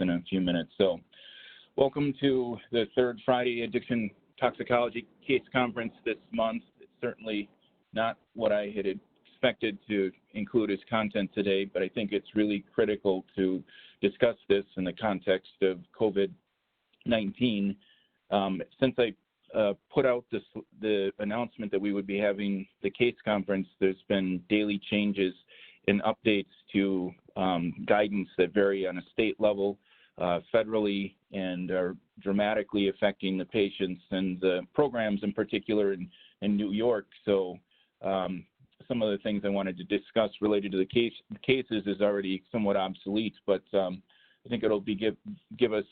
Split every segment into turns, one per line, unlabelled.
in a few minutes. So welcome to the third Friday Addiction Toxicology Case Conference this month. It's certainly not what I had expected to include as content today, but I think it's really critical to discuss this in the context of COVID-19. Since I put out the announcement that we would be having the case conference, there's been daily changes and updates to guidance that vary on a state level, federally, and are dramatically affecting the patients and the programs in particular in New York. So some of the things I wanted to discuss related to the cases is already somewhat obsolete, but I think it'll give us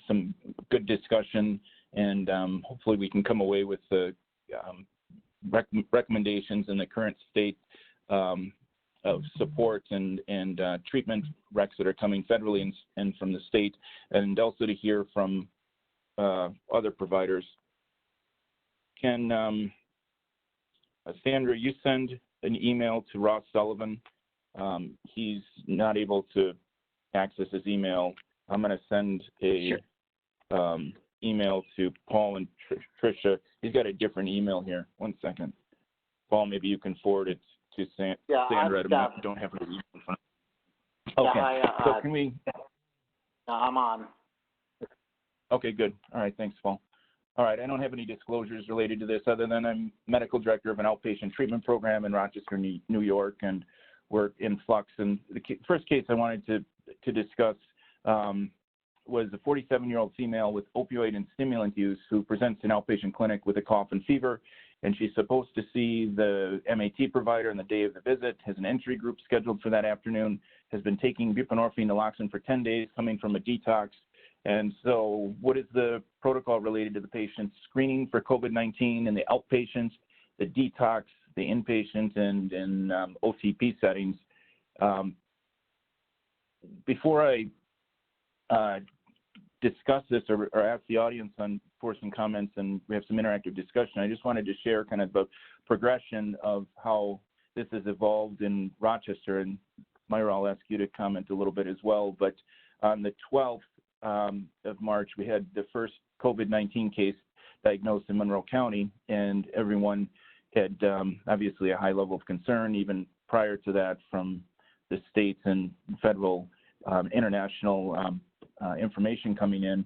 some good discussion, and hopefully we can come away with the recommendations in the current state of support and treatment recs that are coming federally and from the state, and also to hear from other providers. Can Sandra, you send an email to Ross Sullivan? He's not able to access his email. I'm going to send a email to Paul and Tricia. He's got a different email here. 1 second. Paul, maybe you can forward it to Sandra. I don't have her email in front. Okay. So can we?
I'm on.
Okay, good. All right. Thanks, Paul. All right. I don't have any disclosures related to this other than I'm medical director of an outpatient treatment program in Rochester, New York, and we're in flux. And the first case I wanted to discuss was a 47-year-old female with opioid and stimulant use who presents in outpatient clinic with a cough and fever, and she's supposed to see the MAT provider on the day of the visit, has an entry group scheduled for that afternoon, has been taking buprenorphine naloxone for 10 days, coming from a detox. And so what is the protocol related to the patient's screening for COVID-19 in the outpatients, the detox, the inpatient, and OTP settings? Before I discuss this or ask the audience for some comments and we have some interactive discussion, I just wanted to share kind of the progression of how this has evolved in Rochester. And Myra, I'll ask you to comment a little bit as well. But on the 12th of March, we had the first COVID-19 case diagnosed in Monroe County, and everyone had obviously a high level of concern even prior to that from the states and federal international information coming in.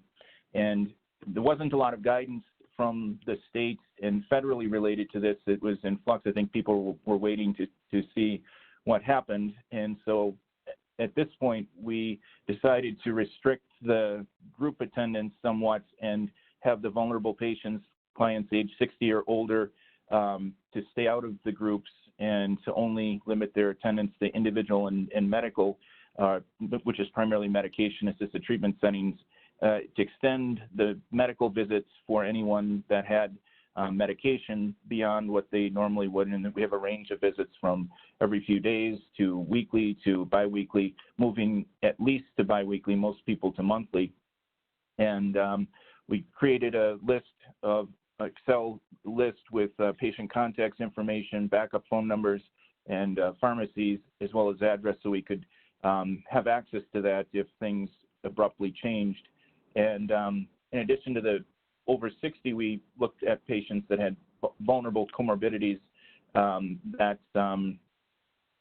And there wasn't a lot of guidance from the states and federally related to this. It was in flux. I think people were waiting to see what happened. And so at this point, we decided to restrict the group attendance somewhat and have the vulnerable patients, clients age 60 or older, to stay out of the groups and to only limit their attendance to individual and medical, which is primarily medication-assisted treatment settings, to extend the medical visits for anyone that had medication beyond what they normally would. And we have a range of visits from every few days to weekly to biweekly, moving at least to biweekly, most people to monthly. And we created a list of Excel list with patient contacts information, backup phone numbers, and pharmacies, as well as address, so we could have access to that if things abruptly changed. And in addition to the over 60, we looked at patients that had vulnerable comorbidities that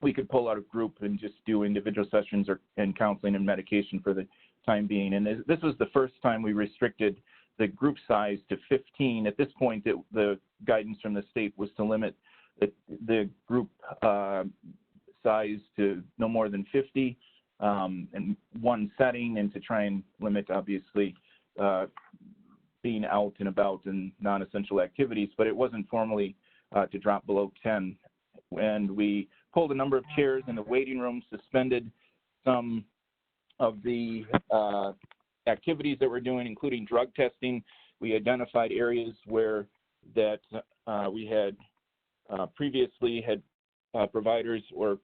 we could pull out of group and just do individual sessions and counseling and medication for the time being. And this was the first time we restricted the group size to 15. At this point, the guidance from the state was to limit the group size to no more than 50 in one setting, and to try and limit, obviously, being out and about and non-essential activities, but it wasn't formally to drop below 10. And we pulled a number of chairs in the waiting room, suspended some of the activities that we're doing, including drug testing. We identified areas where that we had previously had providers or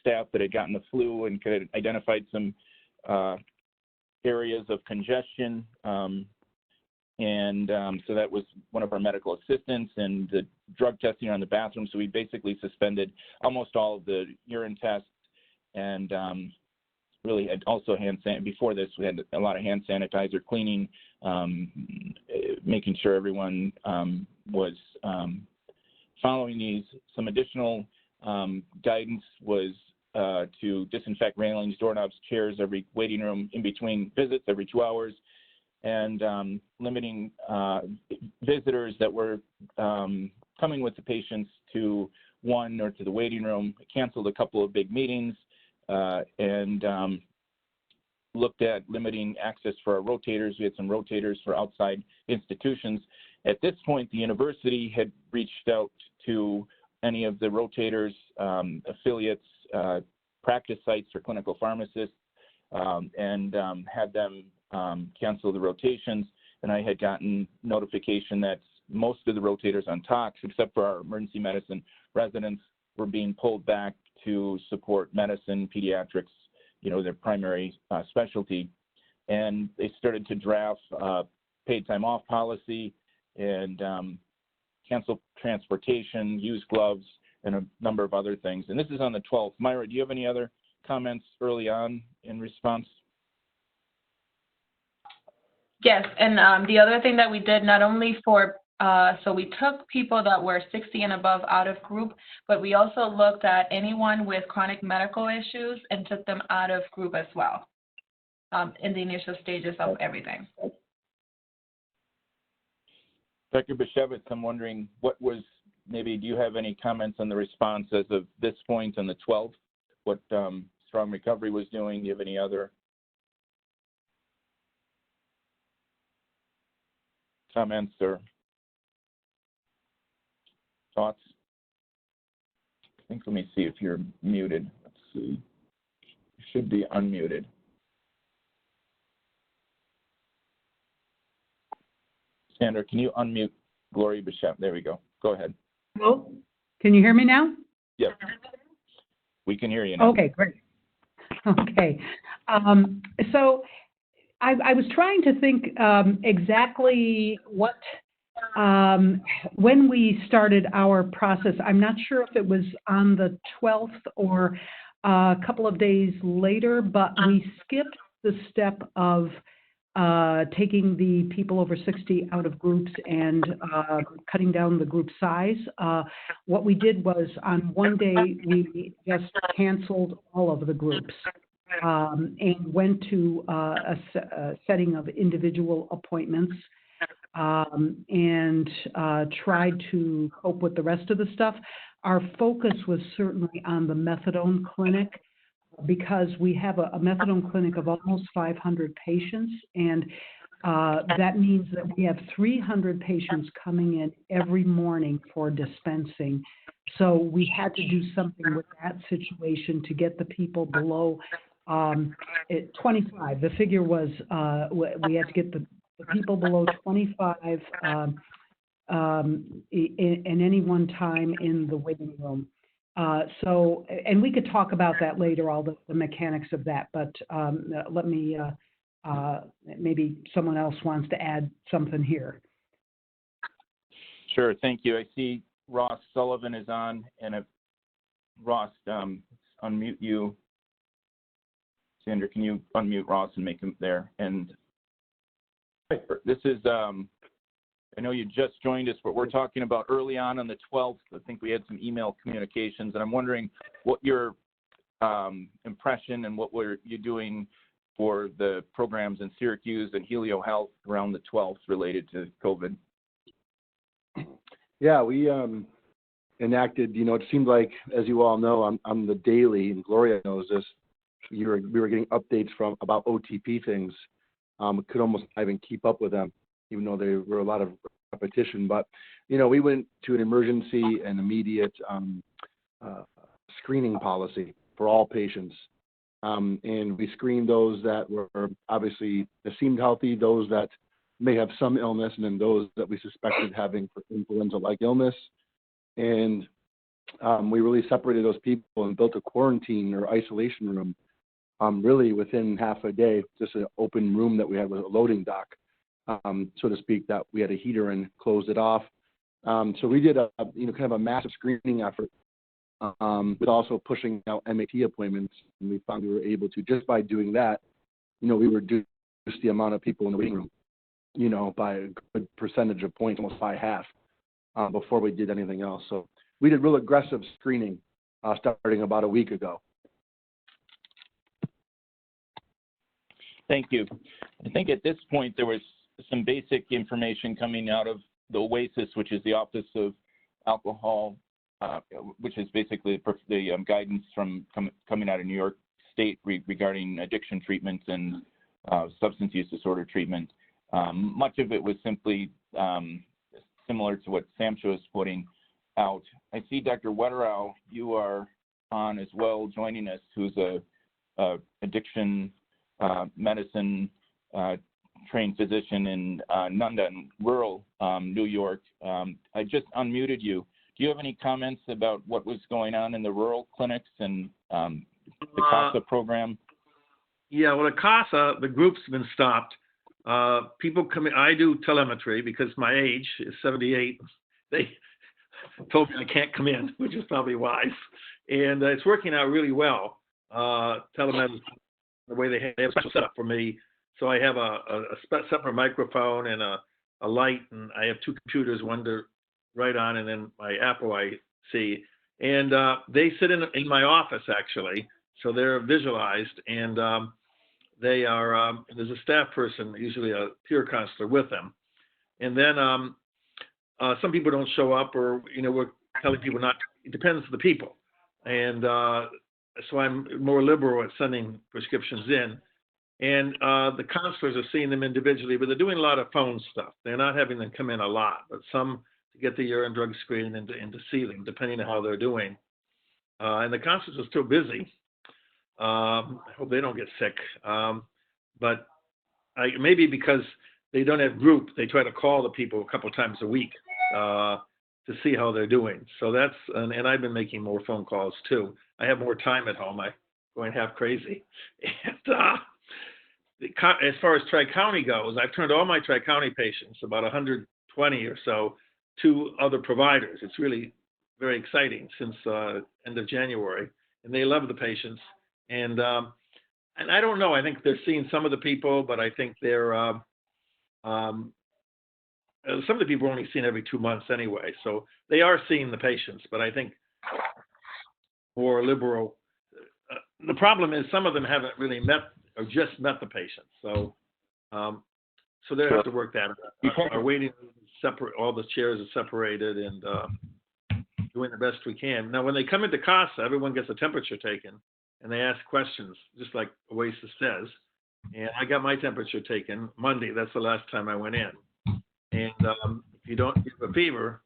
staff that had gotten the flu and could identified some areas of congestion. So that was one of our medical assistants, and the drug testing on the bathroom. So we basically suspended almost all of the urine tests and really had also before this, we had a lot of hand sanitizer cleaning, making sure everyone was following these. Some additional guidance was to disinfect railings, doorknobs, chairs, every waiting room in between visits every 2 hours, and limiting visitors that were coming with the patients to one or to the waiting room. Canceled a couple of big meetings and looked at limiting access for our rotators. We had some rotators for outside institutions. At this point, the university had reached out to any of the rotators, affiliates, practice sites for clinical pharmacists, and had them cancel the rotations. And I had gotten notification that most of the rotators on talks, except for our emergency medicine residents, were being pulled back to support medicine, pediatrics, their primary specialty. And they started to draft paid time off policy and cancel transportation, use gloves, and a number of other things. And this is on the 12th. Myra, do you have any other comments early on in response?
Yes, and the other thing that we did, not only for, so we took people that were 60 and above out of group, but we also looked at anyone with chronic medical issues and took them out of group as well in the initial stages of everything.
Dr. Bashevitz, I'm wondering do you have any comments on the response as of this point on the 12th? What Strong Recovery was doing? Do you have any other comments or thoughts? Let me see if you're muted. Let's see. You should be unmuted. Sandra, can you unmute Gloria Bishop? There we go. Go ahead.
Hello? Can you hear me now?
Yes. We can hear you now.
Okay, great. Okay. So I was trying to think exactly what, when we started our process, I'm not sure if it was on the 12th or a couple of days later, but we skipped the step of taking the people over 60 out of groups and cutting down the group size. What we did was on one day, we just canceled all of the groups and went to a setting of individual appointments and tried to cope with the rest of the stuff. Our focus was certainly on the methadone clinic, because we have a methadone clinic of almost 500 patients, and that means that we have 300 patients coming in every morning for dispensing. So we had to do something with that situation to get the people below 25. The figure was we had to get the people below 25 in any one time in the waiting room. So, and we could talk about that later, all the mechanics of that, but let me, maybe someone else wants to add something here.
Sure, thank you. I see Ross Sullivan is on, and if Ross, unmute you. Sandra, can you unmute Ross and make him there? And this is, I know you just joined us, but we're talking about early on the 12th. I think we had some email communications, and I'm wondering what your impression and what were you doing for the programs in Syracuse and Helio Health around the 12th related to COVID?
Yeah, we enacted, it seemed like, as you all know, on the daily, and Gloria knows this, we were getting updates about OTP things. We could almost not even keep up with them, even though there were a lot of repetition. But, we went to an emergency and immediate screening policy for all patients. And we screened those that were obviously, that seemed healthy, those that may have some illness, and then those that we suspected having influenza-like illness. And we really separated those people and built a quarantine or isolation room really within half a day, just an open room that we had with a loading dock. So to speak, that we had a heater and closed it off. So we did a kind of a massive screening effort with also pushing out MAT appointments. And we found we were able to, just by doing that, we reduced the amount of people in the waiting room, by a good percentage of points, almost by half, before we did anything else. So we did real aggressive screening starting about a week ago.
Thank you. I think at this point there was some basic information coming out of the OASIS, which is the Office of Alcohol, which is basically the guidance from coming out of New York State regarding addiction treatment and substance use disorder treatment. Much of it was simply similar to what Samsha was putting out. I see Dr. Wetterau, you are on as well, joining us, who's a addiction medicine trained physician in Nunda, in rural New York. I just unmuted you. Do you have any comments about what was going on in the rural clinics and the CASA program?
Yeah, well, the CASA, the group's been stopped. People come in, I do telemetry because my age is 78. They told me I can't come in, which is probably wise. And it's working out really well. Telemedicine, the way they have a special setup for me. So I have a separate microphone and a light, and I have two computers, one to write on, and then my Apple IC. And they sit in my office, actually. So they're visualized, and they are, there's a staff person, usually a peer counselor with them. And then some people don't show up, or, we're telling people not, it depends on the people. And so I'm more liberal at sending prescriptions in. And the counselors are seeing them individually, but they're doing a lot of phone stuff. They're not having them come in a lot, but some to get the urine drug screen and to see them, depending on how they're doing. And the counselors are still busy. I hope they don't get sick. But maybe because they don't have group, they try to call the people a couple of times a week to see how they're doing. So that's, and I've been making more phone calls too. I have more time at home. I'm going half crazy. And as far as Tri-County goes, I've turned all my Tri-County patients, about 120 or so, to other providers. It's really very exciting since end of January, and they love the patients. And I don't know. I think they're seeing some of the people, but I think they're some of the people are only seen every 2 months anyway. So they are seeing the patients, but I think more liberal. The problem is some of them haven't really met or just met the patients. So so they have to work that out. Our waiting room is separate, all the chairs are separated, and doing the best we can. Now, when they come into CASA, everyone gets a temperature taken, and they ask questions, just like OASIS says. And I got my temperature taken Monday. That's the last time I went in. And if you don't get a fever,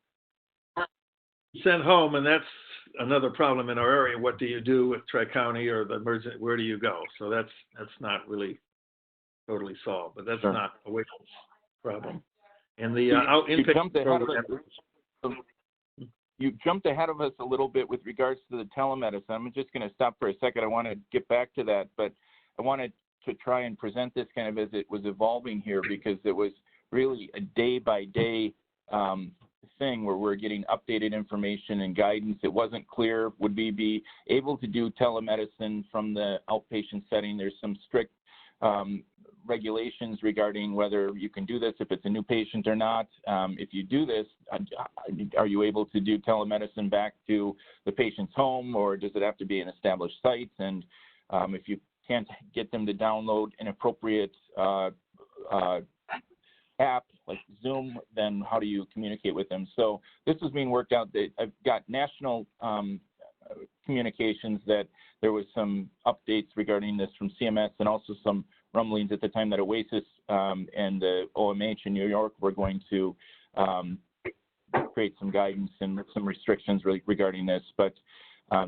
sent home, and that's another problem in our area. What do you do with Tri-County or the emergency? Where do you go? So that's not really totally solved, but that's not a WIC's problem. And the
you jumped ahead of us a little bit with regards to the telemedicine. I'm just going to stop for a second. I want to get back to that, but I wanted to try and present this kind of as it was evolving here, because it was really a day-by-day thing where we're getting updated information and guidance. It wasn't clear, would we be able to do telemedicine from the outpatient setting? There's some strict regulations regarding whether you can do this if it's a new patient or not. If you do this, are you able to do telemedicine back to the patient's home, or does it have to be an established site? And if you can't get them to download an appropriate app like Zoom, then how do you communicate with them? So this is being worked out. I've got national communications that there was some updates regarding this from CMS, and also some rumblings at the time that OASIS and the OMH in New York were going to create some guidance and some restrictions regarding this. But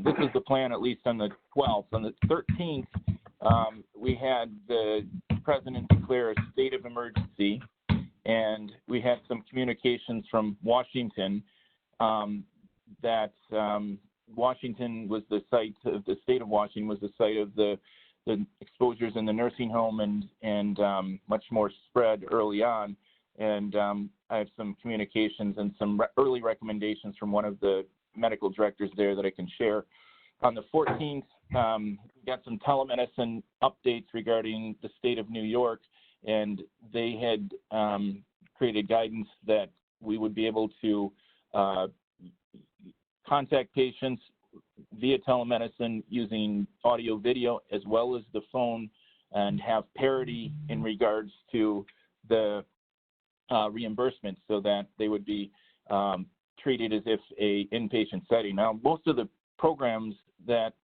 this is the plan, at least on the 12th. On the 13th, we had the president declare a state of emergency, and we had some communications from Washington that Washington was the site of the state of Washington was the site of the exposures in the nursing home and much more spread early on. And I have some communications and some early recommendations from one of the medical directors there that I can share. On the 14th, we got some telemedicine updates regarding the state of New York, and they had created guidance that we would be able to contact patients via telemedicine using audio, video, as well as the phone, and have parity in regards to the reimbursement, so that they would be treated as if a inpatient setting. Now, most of the programs that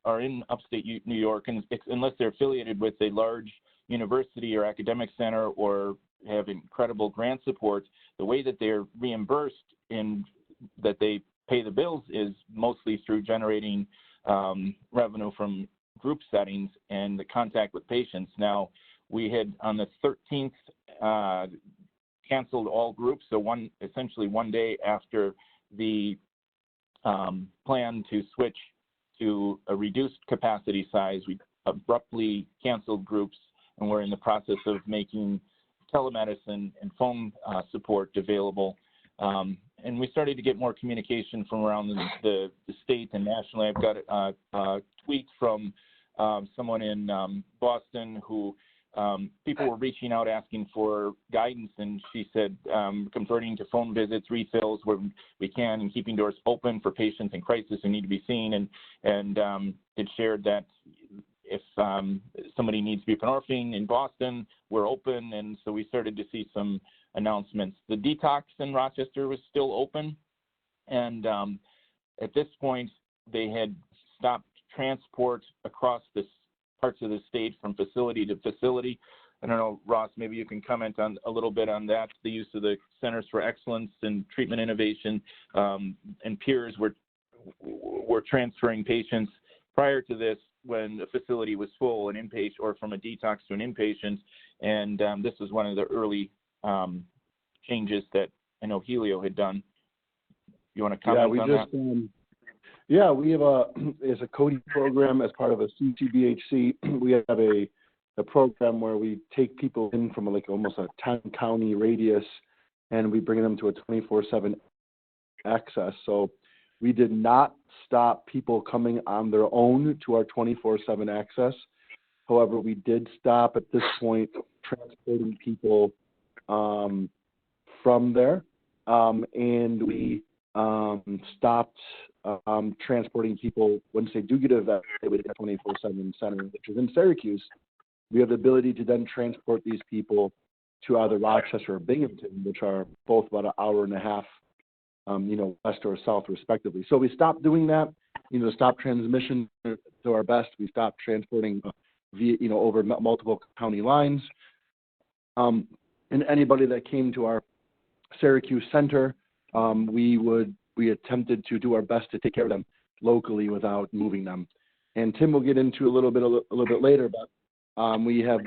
are in upstate New York, and unless they're affiliated with a large university or academic center or have incredible grant support, the way that they're reimbursed in that they pay the bills is mostly through generating revenue from group settings and the contact with patients. Now, we had on the 13th canceled all groups, so essentially one day after the plan to switch to a reduced capacity size, we abruptly canceled groups, and we're in the process of making telemedicine and phone support available. And we started to get more communication from around the state and nationally. I've got a tweet from someone in Boston who people were reaching out asking for guidance, and she said converting to phone visits, refills where we can, and keeping doors open for patients in crisis who need to be seen. And it shared that if somebody needs buprenorphine in Boston, we're open. And so we started to see some announcements. The detox in Rochester was still open, and at this point they had stopped transport across the parts of the state from facility to facility. I don't know, Ross, maybe you can comment on a little bit on that. The use of the Centers for Excellence and Treatment Innovation and peers were transferring patients prior to this when the facility was full, an inpatient, or from a detox to an inpatient. And this was one of the early changes that I know Helio had done. You want to comment on that?
Yeah, we have as a CODI program as part of a CTBHC. We have a program where we take people in from like almost a 10-county radius, and we bring them to a 24/7 access. So we did not stop people coming on their own to our 24/7 access. However, we did stop at this point transporting people from there, and we stopped transporting people once they do get evaluated at 24/7 center, which is in Syracuse. We have the ability to then transport these people to either Rochester or Binghamton, which are both about an hour and a half, west or south respectively. So we stopped doing that, stop transmission to our best. We stopped transporting via, over multiple county lines. And anybody that came to our Syracuse center, we attempted to do our best to take care of them locally without moving them. And Tim will get into a little bit later, but we have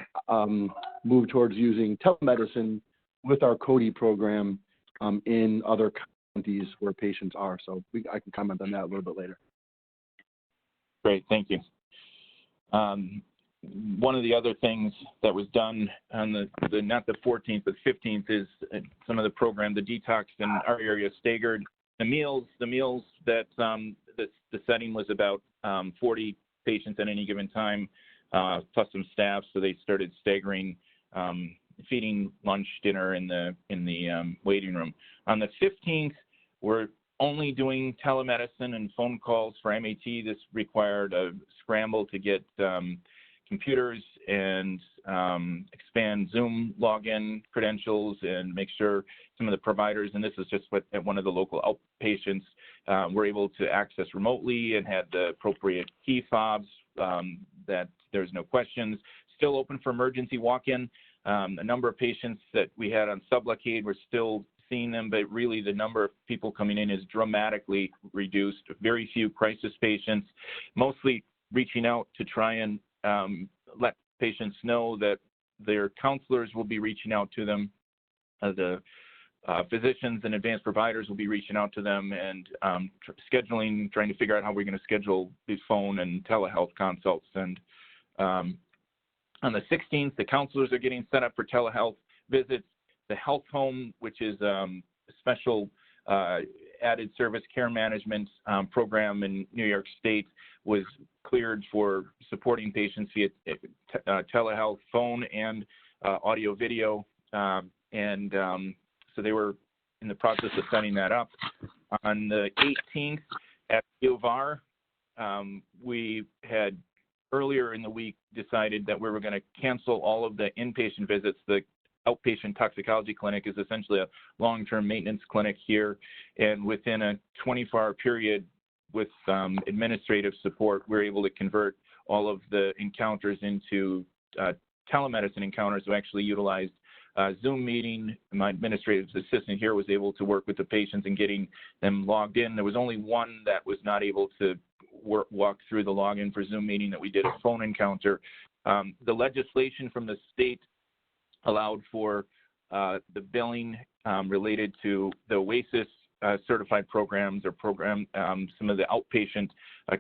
moved towards using telemedicine with our CODI program in other counties where patients are. So I can comment on that a little bit later.
Great, thank you. One of the other things that was done on the not the 14th but 15th is some of the program, the detox in our area staggered the meals that the setting was about 40 patients at any given time, plus some staff, so they started staggering feeding lunch, dinner in the waiting room. On the 15th, we're only doing telemedicine and phone calls for MAT. This required a scramble to get computers and expand Zoom login credentials and make sure some of the providers, and this is just what at one of the local outpatients, were able to access remotely and had the appropriate key fobs, that there's no questions. Still open for emergency walk-in. A number of patients that we had on sublocade, we're still seeing them, but really the number of people coming in is dramatically reduced. Very few crisis patients, mostly reaching out to try and let patients know that their counselors will be reaching out to them. The physicians and advanced providers will be reaching out to them and scheduling, trying to figure out how we're going to schedule these phone and telehealth consults. And on the 16th, the counselors are getting set up for telehealth visits. The health home, which is a special added service care management program in New York State was cleared for supporting patients via telehealth, phone, and audio video. So they were in the process of setting that up. On the 18th at U of R, we had earlier in the week decided that we were going to cancel all of the inpatient visits. The outpatient toxicology clinic is essentially a long-term maintenance clinic here, and within a 24-hour period with administrative support, we're able to convert all of the encounters into telemedicine encounters. We actually utilized Zoom meeting. My administrative assistant here was able to work with the patients and getting them logged in. There was only one that was not able to walk through the login for Zoom meeting that we did a phone encounter. The legislation from the state allowed for the billing related to the OASIS certified programs or some of the outpatient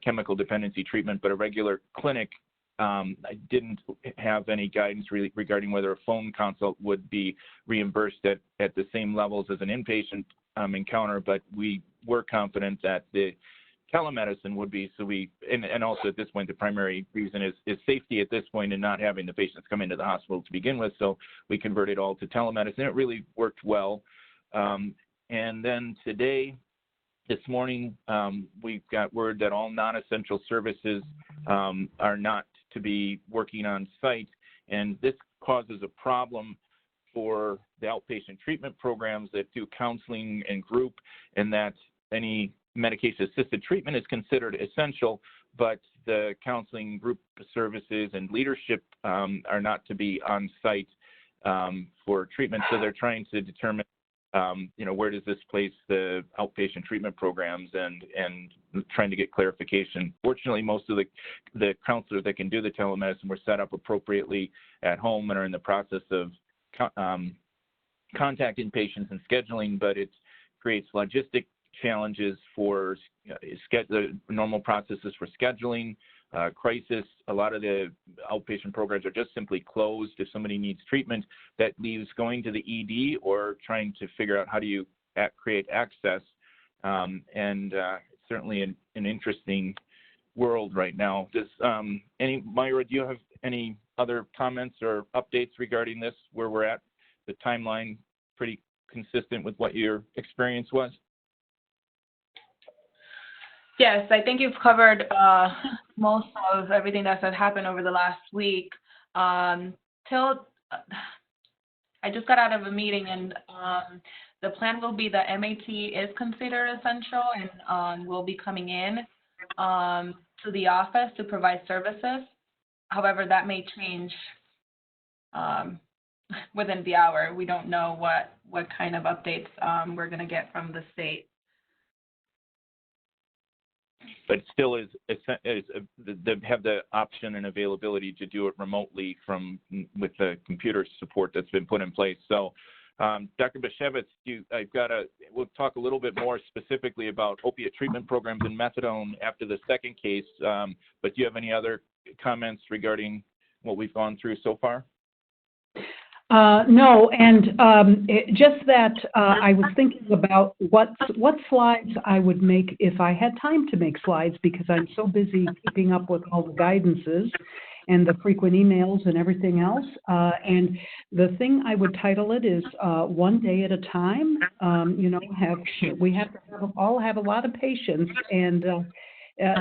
chemical dependency treatment, but a regular clinic, I didn't have any guidance really regarding whether a phone consult would be reimbursed at the same levels as an inpatient encounter, but we were confident that the telemedicine would be. So and also at this point, the primary reason is safety at this point and not having the patients come into the hospital to begin with. So we converted all to telemedicine. It really worked well. And then this morning, we've got word that all non-essential services are not to be working on site. And this causes a problem for the outpatient treatment programs that do counseling and group, and that any medication-assisted treatment is considered essential, but the counseling group services and leadership are not to be on site for treatment. So they're trying to determine, where does this place the outpatient treatment programs and trying to get clarification. Fortunately, most of the counselors that can do the telemedicine were set up appropriately at home and are in the process of contacting patients and scheduling, but it creates logistic challenges for the normal processes for scheduling, crisis. A lot of the outpatient programs are just simply closed. If somebody needs treatment, that leaves going to the ED or trying to figure out how do you create access. It's certainly an interesting world right now. Myra, do you have any other comments or updates regarding this, where we're at? The timeline pretty consistent with what your experience was?
Yes, I think you've covered most of everything that's happened over the last week. I just got out of a meeting, and the plan will be that MAT is considered essential and will be coming in to the office to provide services. However, that may change within the hour. We don't know what kind of updates we're going to get from the state.
But it still they have the option and availability to do it remotely with the computer support that's been put in place. So, Dr. Bashevitz, we'll talk a little bit more specifically about opiate treatment programs and methadone after the second case. But do you have any other comments regarding what we've gone through so far?
No, and just that I was thinking about what slides I would make if I had time to make slides, because I'm so busy keeping up with all the guidances and the frequent emails and everything else. And the thing I would title it is One Day at a Time. We have to all have a lot of patience, and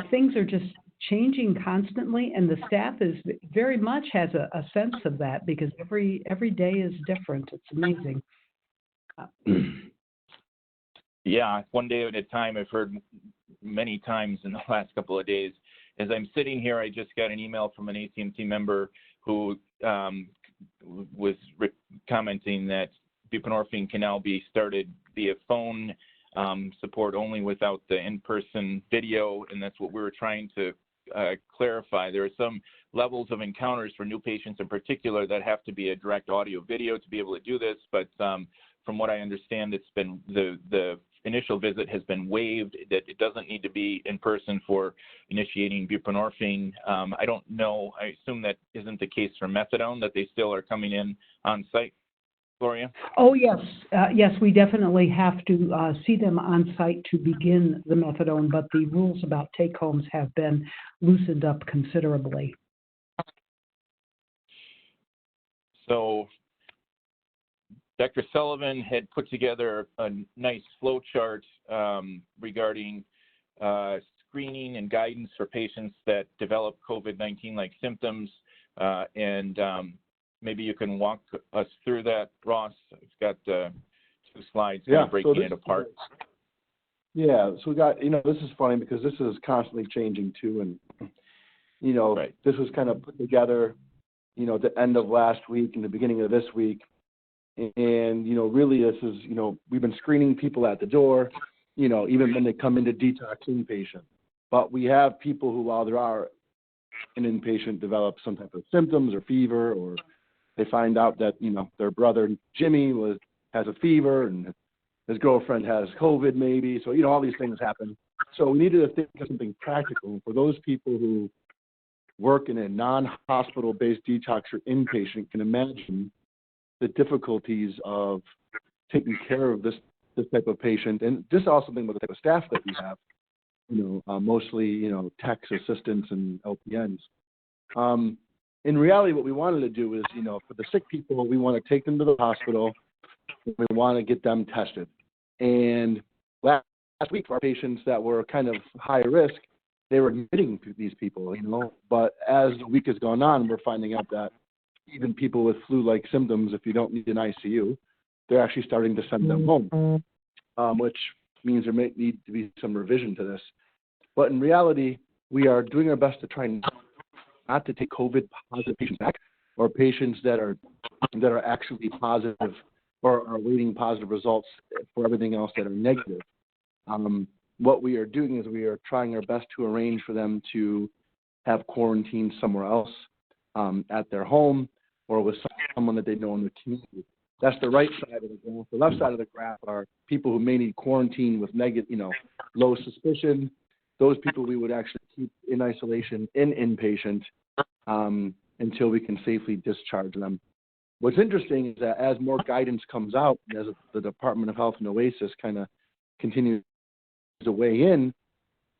things are just changing constantly, and the staff is very much has a sense of that, because every day is different. It's amazing.
Yeah, one day at a time. I've heard many times in the last couple of days. As I'm sitting here, I just got an email from an ACMT member who was commenting that buprenorphine can now be started via phone support only without the in-person video, and that's what we were trying to clarify. There are some levels of encounters for new patients in particular that have to be a direct audio video to be able to do this, but from what I understand, it's been the initial visit has been waived, that it doesn't need to be in person for initiating buprenorphine. I don't know, I assume that isn't the case for methadone, that they still are coming in on site? Gloria?
Oh, yes. Yes, we definitely have to see them on site to begin the methadone, but the rules about take-homes have been loosened up considerably.
So Dr. Sullivan had put together a nice flow chart regarding screening and guidance for patients that develop COVID-19-like symptoms. And maybe you can walk us through that, Ross. I've got 2 slides kind of breaking it apart.
Yeah, so we got, this is funny because this is constantly changing too. And,
Right.
This was kind of put together, at the end of last week and the beginning of this week. And, really this is, we've been screening people at the door, even when they come into detox inpatient. But we have people who, while there are an inpatient, develop some type of symptoms or fever, or they find out that, their brother Jimmy has a fever and his girlfriend has COVID maybe. So, all these things happen. So we needed to think of something practical. For those people who work in a non-hospital-based detox or inpatient can imagine the difficulties of taking care of this type of patient, and just also think about the type of staff that we have, mostly, techs, assistants, and LPNs. In reality, what we wanted to do is, for the sick people, we want to take them to the hospital, and we want to get them tested. And last week, for our patients that were kind of high risk, they were admitting to these people, but as the week has gone on, we're finding out that even people with flu-like symptoms, if you don't need an ICU, they're actually starting to send them home, which means there may need to be some revision to this. But in reality, we are doing our best to try not to take COVID-positive patients back, or patients that are actually positive or are awaiting positive results for everything else that are negative. What we are doing is we are trying our best to arrange for them to have quarantine somewhere else, at their home or with someone that they know in the community. That's the right side of the graph. The left side of the graph are people who may need quarantine with negative, low suspicion. Those people we would actually keep in isolation in inpatient until we can safely discharge them. What's interesting is that as more guidance comes out, as the Department of Health and OASIS kind of continues to weigh in,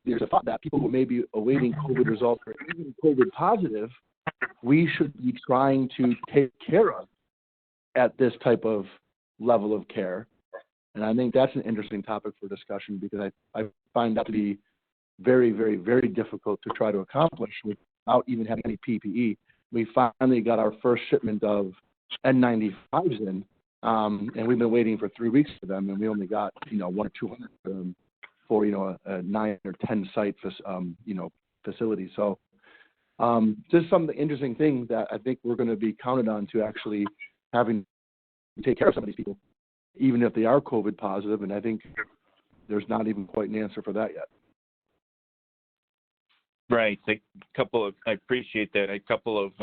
there's a thought that people who may be awaiting COVID results or even COVID positive, we should be trying to take care of at this type of level of care. And I think that's an interesting topic for discussion, because I find that to be very, very, very difficult to try to accomplish without even having any PPE. We finally got our first shipment of N95s in, and we've been waiting for 3 weeks for them, and we only got 100 or 200 of them for a 9 or 10 site facility. So just some interesting thing that I think we're going to be counted on to actually having to take care of some of these people, even if they are COVID positive. And I think there's not even quite an answer for that yet.
Right. I appreciate that. A couple of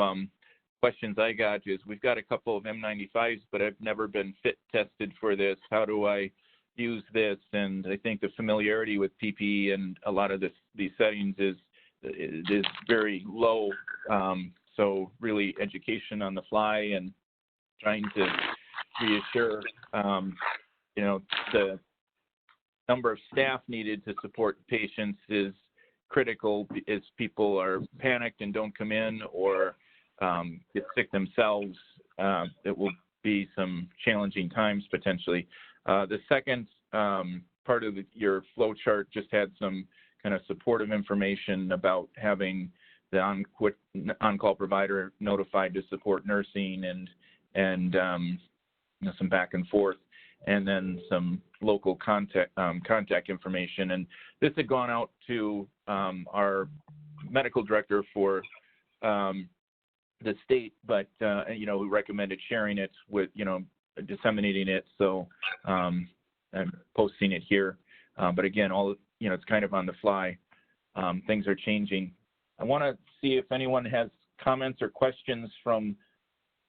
questions I got is, we've got a couple of M95s, but I've never been fit tested for this. How do I use this? And I think the familiarity with PPE and a lot of these settings is very low. So really education on the fly and trying to reassure, the number of staff needed to support patients is critical, as people are panicked and don't come in or get sick themselves. It will be some challenging times potentially. The second part of your flow chart just had some kind of supportive information about having the on-call provider notified to support nursing and some back and forth, and then some local contact information. And this had gone out to our medical director for the state, but we recommended sharing it with, disseminating it. So I'm posting it here. But again, it's kind of on the fly. Things are changing. I want to see if anyone has comments or questions from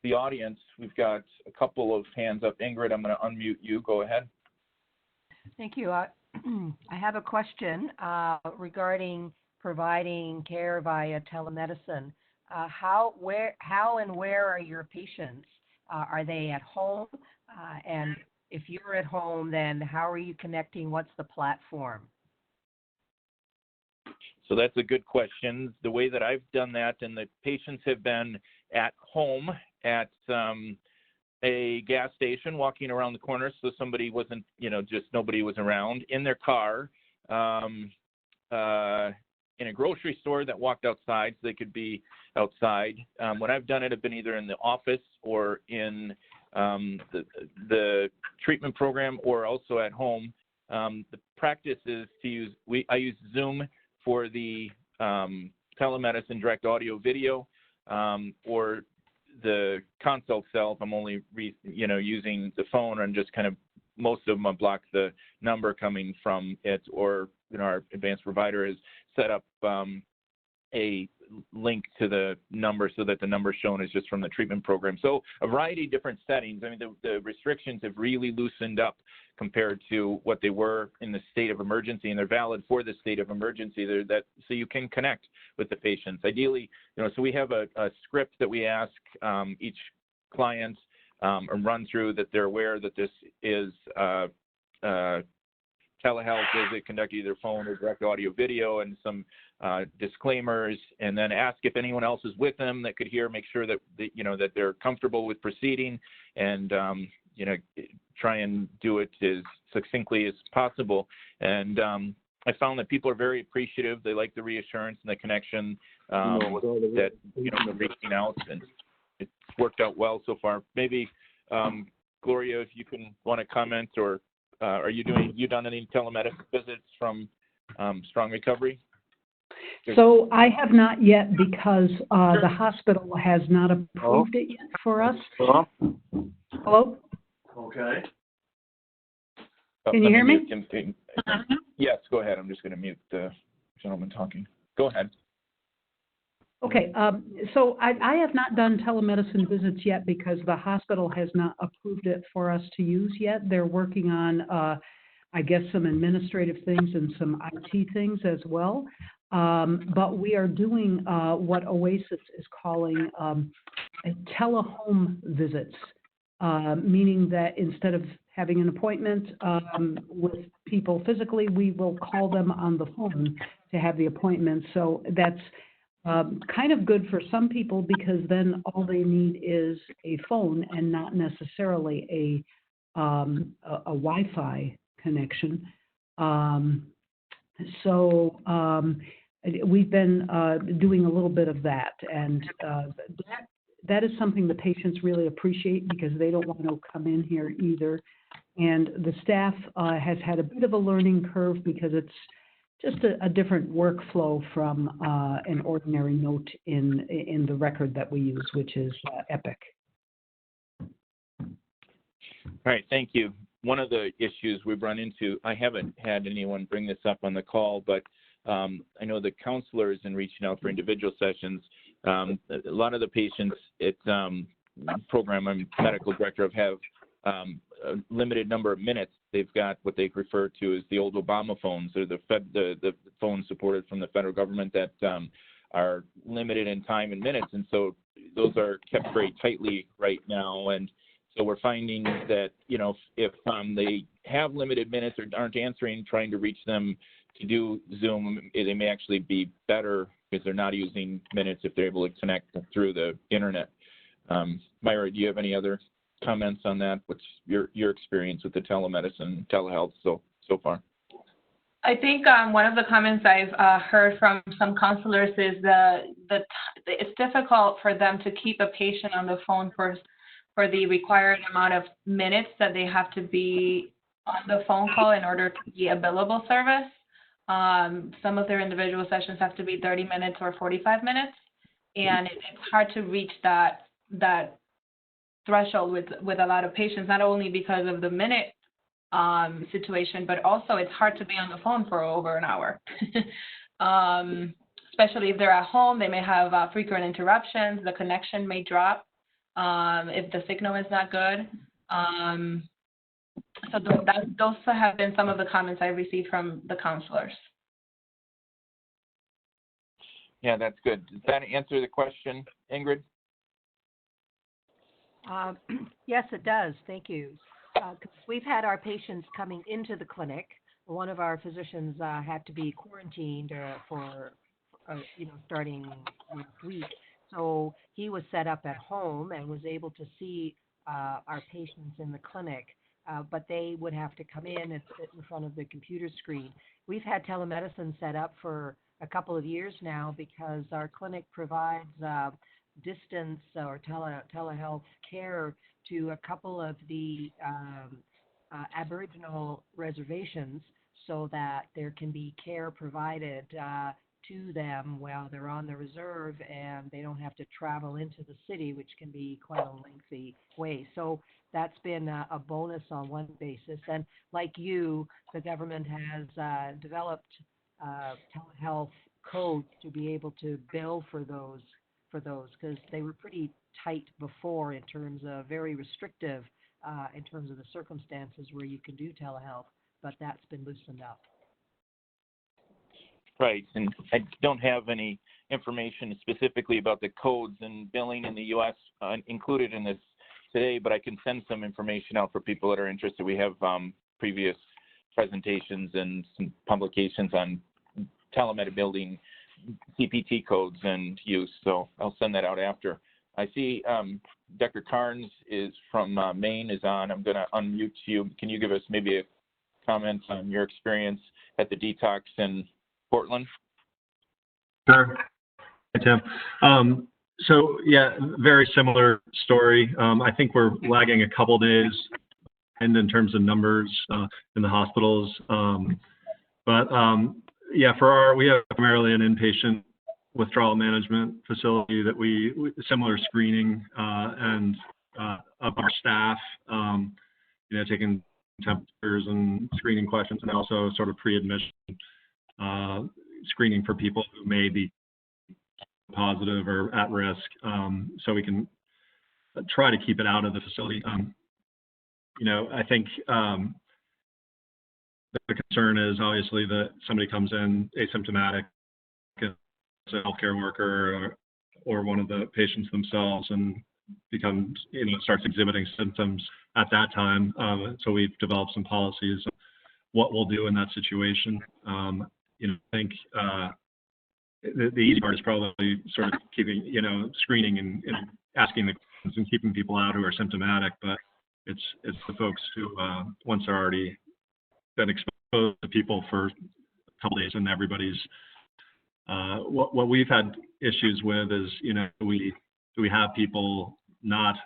the audience. We've got a couple of hands up. Ingrid, I'm going to unmute you. Go ahead.
Thank you. I have a question regarding providing care via telemedicine. How and where are your patients Are they at home? And if you're at home, then how are you connecting? What's the platform?
So that's a good question. The way that I've done that, and the patients have been at home at a gas station, walking around the corner, so somebody wasn't, just nobody was around, in their car, in a grocery store that walked outside, so they could be outside. When I've done it, I've been either in the office or in the treatment program, or also at home. The practice is to use, I use Zoom for the telemedicine direct audio video, or the consult itself. I'm only using the phone, and just kind of, most of them I block the number coming from it, or our advanced provider has set up a link to the number so that the number shown is just from the treatment program. So a variety of different settings. I mean, the restrictions have really loosened up compared to what they were in the state of emergency, and they're valid for the state of emergency. So you can connect with the patients. Ideally, so we have a script that we ask each client and run through, that they're aware that this is telehealth visit conducted either phone or direct audio video, and some disclaimers, and then ask if anyone else is with them that could hear, make sure that that they're comfortable with proceeding, and try and do it as succinctly as possible. And I found that people are very appreciative. They like the reassurance and the connection that they're reaching out, and it's worked out well so far. Maybe Gloria, if you want to comment, or you done any telemedicine visits from Strong Recovery?
So I have not yet, because the hospital has not approved it yet for us. Hello?
Okay.
Can you hear me?
Yes, go ahead. I'm just going to mute the gentleman talking. Go ahead.
Okay, so I have not done telemedicine visits yet because the hospital has not approved it for us to use yet. They're working on, I guess, some administrative things and some IT things as well. But we are doing what Oasis is calling telehome visits, meaning that instead of having an appointment with people physically, we will call them on the phone to have the appointment. So that's kind of good for some people, because then all they need is a phone and not necessarily a Wi-Fi connection. We've been doing a little bit of that, and that is something the patients really appreciate, because they don't want to come in here either. And the staff has had a bit of a learning curve, because it's just a different workflow from an ordinary note in the record that we use, which is Epic.
All right, thank you. One of the issues we've run into, I haven't had anyone bring this up on the call, but I know the counselors, in reaching out for individual sessions, a lot of the patients at program I'm medical director of have a limited number of minutes. They've got what they refer to as the old Obama phones, or the phones supported from the federal government that are limited in time and minutes, and so those are kept very tightly right now. And so we're finding that if they have limited minutes or aren't answering, trying to reach them to do Zoom, they may actually be better because they're not using minutes if they're able to connect through the internet. Myra, do you have any other comments on that? What's your experience with the telemedicine, telehealth so far?
I think one of the comments I've heard from some counselors is it's difficult for them to keep a patient on the phone for the required amount of minutes that they have to be on the phone call in order to be a billable service. Some of their individual sessions have to be 30 minutes or 45 minutes, and it's hard to reach that threshold with a lot of patients, not only because of the minute situation, but also it's hard to be on the phone for over an hour. Especially if they're at home, they may have frequent interruptions, the connection may drop if the signal is not good. So those have been some of the comments I've received from the counselors.
Yeah, that's good. Does that answer the question, Ingrid?
Yes, it does. Thank you. 'Cause we've had our patients coming into the clinic. One of our physicians had to be quarantined for, starting last week. So he was set up at home and was able to see our patients in the clinic, but they would have to come in and sit in front of the computer screen. We've had telemedicine set up for a couple of years now because our clinic provides distance or telehealth care to a couple of the Aboriginal reservations so that there can be care provided to them while they're on the reserve and they don't have to travel into the city, which can be quite a lengthy way. So that's been a bonus on one basis. And like you, the government has developed telehealth codes to be able to bill for those because they were pretty tight before in terms of very restrictive in terms of the circumstances where you can do telehealth, but that's been loosened up.
Right, and I don't have any information specifically about the codes and billing in the U.S. Included in this today, but I can send some information out for people that are interested. We have previous presentations and some publications on telemed billing, CPT codes and use, so I'll send that out after. I see Dr. Carnes is from Maine is on. I'm going to unmute you. Can you give us maybe a comment on your experience at the detox in Portland?
Sure. Hi, Tim. So, yeah, very similar story. I think we're lagging a couple days in terms of numbers in the hospitals. Yeah, we have primarily an inpatient withdrawal management facility that we similar screening and of our staff, taking temperatures and screening questions, and also sort of pre-admission screening for people who may be positive or at risk, so we can try to keep it out of the facility. I think the concern is obviously that somebody comes in asymptomatic as a healthcare worker or one of the patients themselves and becomes, starts exhibiting symptoms at that time. So we've developed some policies of what we'll do in that situation. I think the easy part is probably sort of keeping, screening and asking the questions and keeping people out who are symptomatic, but it's the folks who, once they're already been exposed to people for a couple days and everybody's, what we've had issues with is, do we have people not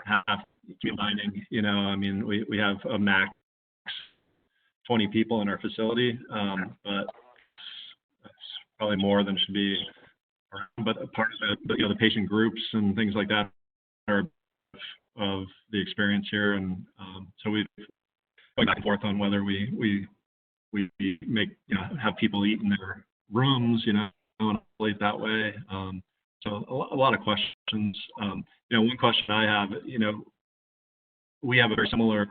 have combining, we have a max 20 people in our facility, but that's probably more than should be. But part of the patient groups and things like that are of the experience here, and so we've gone back and forth on whether we make have people eat in their rooms, and isolate that way. So a lot of questions. One question I have, we have a very similar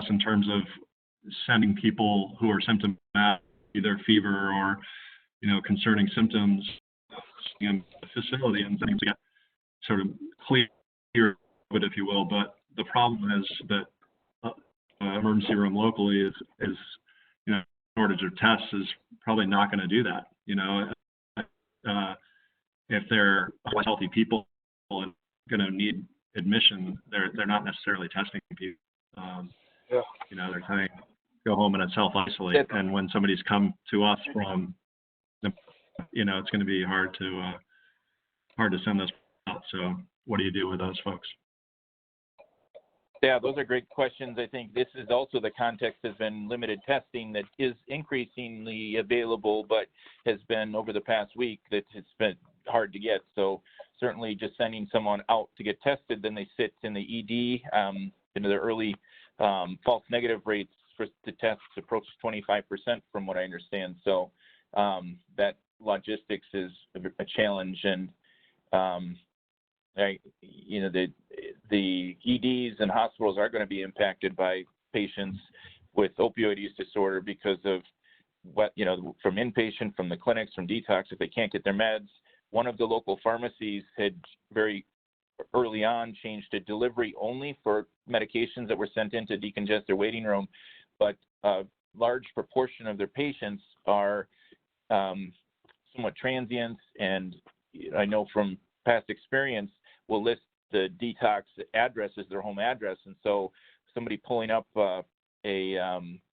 in terms of sending people who are symptomatic, either fever or concerning symptoms, in the facility and things to get sort of clear, if you will. But the problem is that emergency room locally is shortage of tests is probably not going to do that. If they're healthy people and going to need admission, they're not necessarily testing people. They're saying go home and self-isolate. And when somebody's come to us from, it's going to be hard to send those out. So what do you do with those folks?
Yeah, those are great questions. I think this is also the context has been limited testing that is increasingly available, but has been over the past week that it's been hard to get. So certainly just sending someone out to get tested, then they sit in the ED, into the early false negative rates for the tests approach 25% from what I understand. So that logistics is a challenge, and the EDs and hospitals are going to be impacted by patients with opioid use disorder because of what, from inpatient, from the clinics, from detox, if they can't get their meds. One of the local pharmacies had very early on changed to delivery only for medications that were sent into decongest their waiting room, but a large proportion of their patients are somewhat transient, and I know from past experience will list the detox address as their home address, and so somebody pulling up a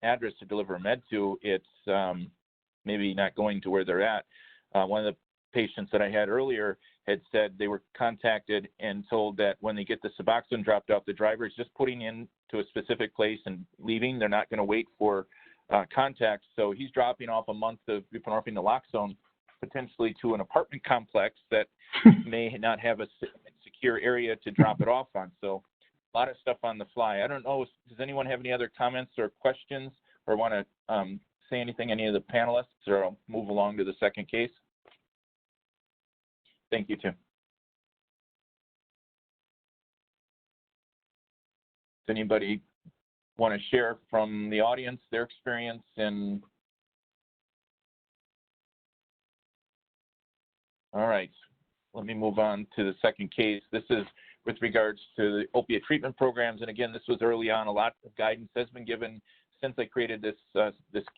address to deliver a med to, it's maybe not going to where they're at. One of the patients that I had earlier had said they were contacted and told that when they get the Suboxone dropped off, the driver is just putting in to a specific place and leaving. They're not going to wait for contact. So he's dropping off a month of buprenorphine naloxone potentially to an apartment complex that may not have a secure area to drop it off on. So a lot of stuff on the fly. I don't know, does anyone have any other comments or questions or want to say anything, any of the panelists, or I'll move along to the second case? Thank you, Tim. Does anybody want to share from the audience their experience? And all right, let me move on to the second case. This is with regards to the opiate treatment programs. And again, this was early on. A lot of guidance has been given since I created this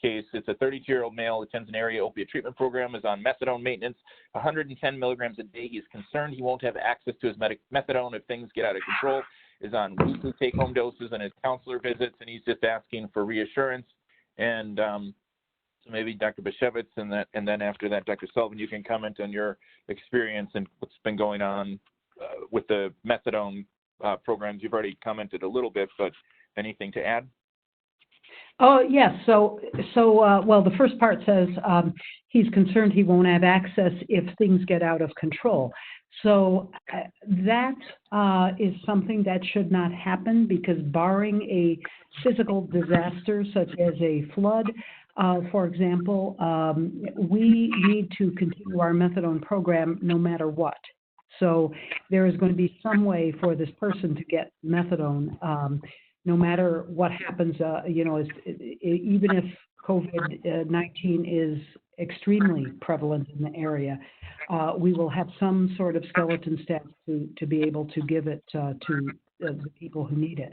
case. It's a 32-year-old male, attends an area opiate treatment program, is on methadone maintenance, 110 milligrams a day. He's concerned he won't have access to his methadone if things get out of control, is on weekly take-home doses and his counselor visits, and he's just asking for reassurance. And so maybe Dr. Bashevitz, and then after that, Dr. Sullivan, you can comment on your experience and what's been going on with the methadone programs. You've already commented a little bit, but anything to add?
Oh, yes. So, well, the first part says he's concerned he won't have access if things get out of control. So that is something that should not happen, because barring a physical disaster such as a flood, for example, we need to continue our methadone program no matter what. So there is going to be some way for this person to get methadone no matter what happens, you know, even if COVID-19 is extremely prevalent in the area, we will have some sort of skeleton staff to be able to give it to the people who need it.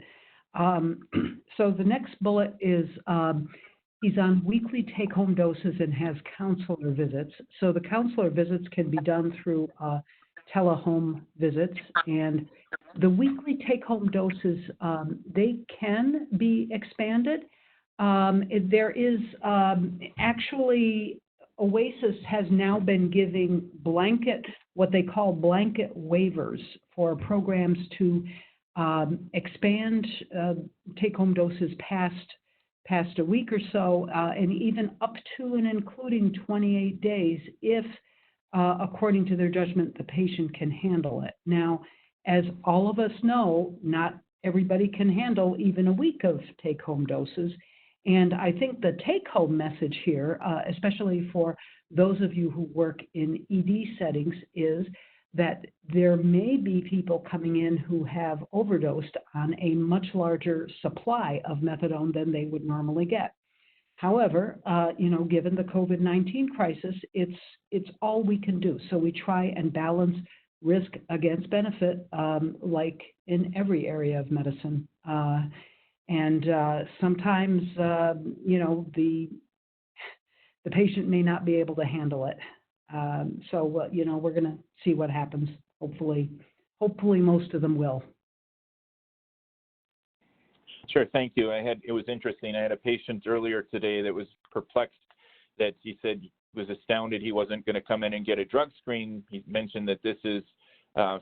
So the next bullet is he's on weekly take-home doses and has counselor visits. So the counselor visits can be done through telehome visits, and the weekly take-home doses, they can be expanded. There is actually, OASIS has now been giving what they call blanket waivers for programs to expand take-home doses past a week or so, and even up to and including 28 days if, according to their judgment, the patient can handle it. Now, as all of us know, not everybody can handle even a week of take-home doses. And I think the take-home message here, especially for those of you who work in ED settings, is that there may be people coming in who have overdosed on a much larger supply of methadone than they would normally get. However, you know, given the COVID-19 crisis, it's all we can do. So we try and balance risk against benefit, like in every area of medicine. And sometimes, you know, the patient may not be able to handle it. So, you know, we're going to see what happens. Hopefully most of them will.
Sure, thank you. It was interesting. I had a patient earlier today that was perplexed, that he said was astounded he wasn't going to come in and get a drug screen. He mentioned that this is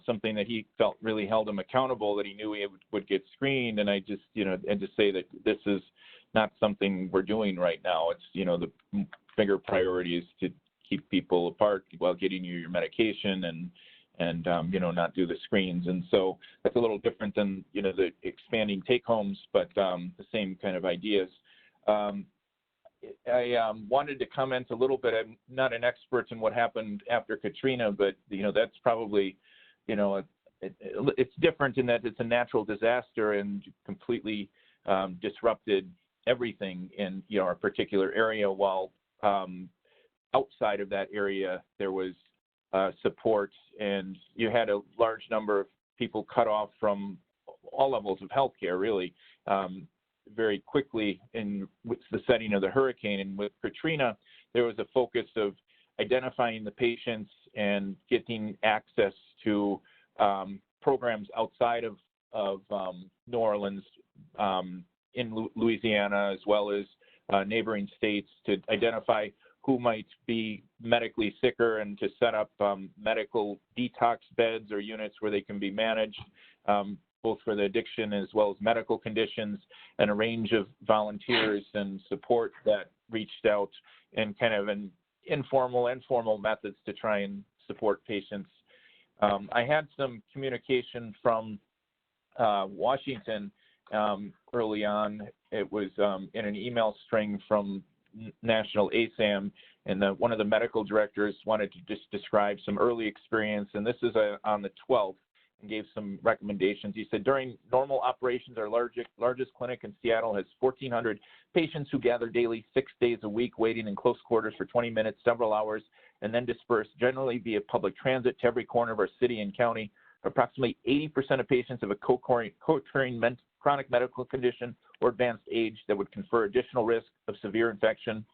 something that he felt really held him accountable, that he knew he would get screened. And I just, you know, had to say that this is not something we're doing right now. It's, you know, the bigger priority is to keep people apart while getting you your medication and you know, not do the screens. And so that's a little different than, you know, the expanding take-homes, but the same kind of ideas. I wanted to comment a little bit. I'm not an expert in what happened after Katrina, but, you know, that's probably, you know, it's different in that it's a natural disaster and completely disrupted everything in, you know, our particular area, while outside of that area there was support, and you had a large number of people cut off from all levels of healthcare, really, very quickly in with the setting of the hurricane. And with Katrina, there was a focus of identifying the patients and getting access to programs outside of New Orleans, in Louisiana, as well as neighboring states, to identify who might be medically sicker and to set up medical detox beds or units where they can be managed, both for the addiction as well as medical conditions, and a range of volunteers and support that reached out in kind of an informal and formal methods to try and support patients. I had some communication from Washington early on. It was in an email string from National ACAM, and one of the medical directors wanted to just describe some early experience, and this is on the 12th, and gave some recommendations. He said, during normal operations, our largest clinic in Seattle has 1,400 patients who gather daily 6 days a week, waiting in close quarters for 20 minutes, several hours, and then disperse, generally via public transit, to every corner of our city and county. Approximately 80% of patients have a co-occurring chronic medical condition or advanced age that would confer additional risk of severe infection.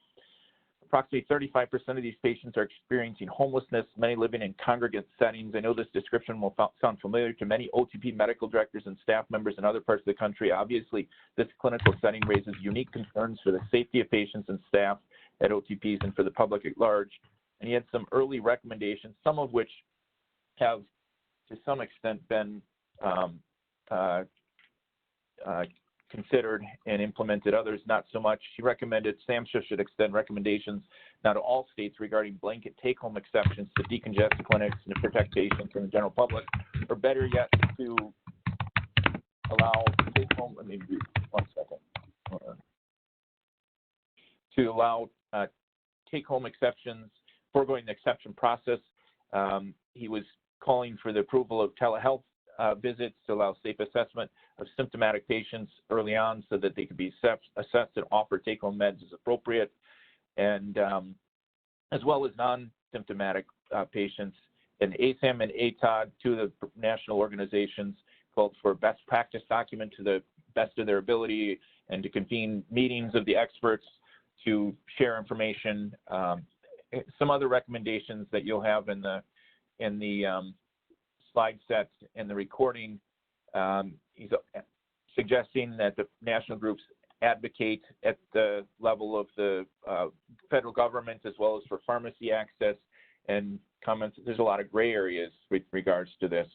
Approximately 35% of these patients are experiencing homelessness, many living in congregate settings. I know this description will sound familiar to many OTP medical directors and staff members in other parts of the country. Obviously, this clinical setting raises unique concerns for the safety of patients and staff at OTPs and for the public at large. And he had some early recommendations, some of which have, to some extent, been considered and implemented, others not so much. He recommended SAMHSA should extend recommendations now to all states regarding blanket take-home exceptions to decongest clinics and to protect patients and the general public, or better yet, to allow take-home, let me read 1 second, to allow take-home exceptions, foregoing the exception process. He was calling for the approval of telehealth visits to allow safe assessment of symptomatic patients early on so that they could be assessed and offer take-home meds as appropriate, and as well as non-symptomatic patients. And ASAM and ATOD, two of the national organizations, called for a best practice document to the best of their ability and to convene meetings of the experts to share information. Some other recommendations that you'll have in the slide sets and the recording. He's suggesting that the national groups advocate at the level of the federal government as well as for pharmacy access, and comments there's a lot of gray areas with regards to this.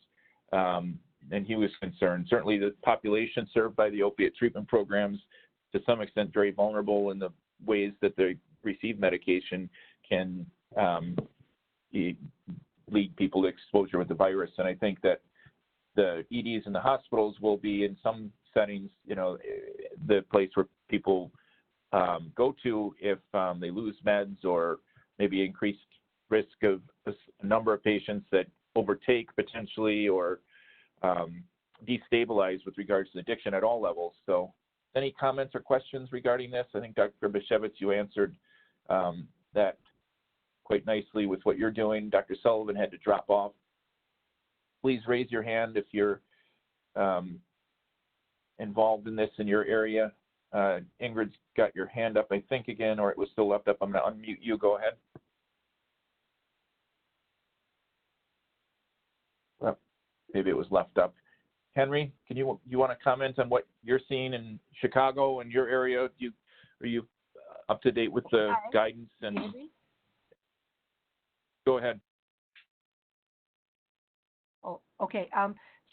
And he was concerned. Certainly the population served by the opiate treatment programs, to some extent very vulnerable in the ways that they receive medication, can lead people to exposure with the virus. And I think that the EDs and the hospitals will be, in some settings, the place where people go to if they lose meds, or maybe increased risk of a number of patients that overtake potentially, or destabilize with regards to addiction at all levels. So any comments or questions regarding this? I think Dr. Bashevitz, you answered that quite nicely with what you're doing. Dr. Sullivan had to drop off. Please raise your hand if you're involved in this in your area. Ingrid's got your hand up, I think, again, or it was still left up. I'm going to unmute you. Go ahead. Well, maybe it was left up. Henry, can you want to comment on what you're seeing in Chicago and your area? Are you up to date with the guidance? And go ahead.
Oh, okay.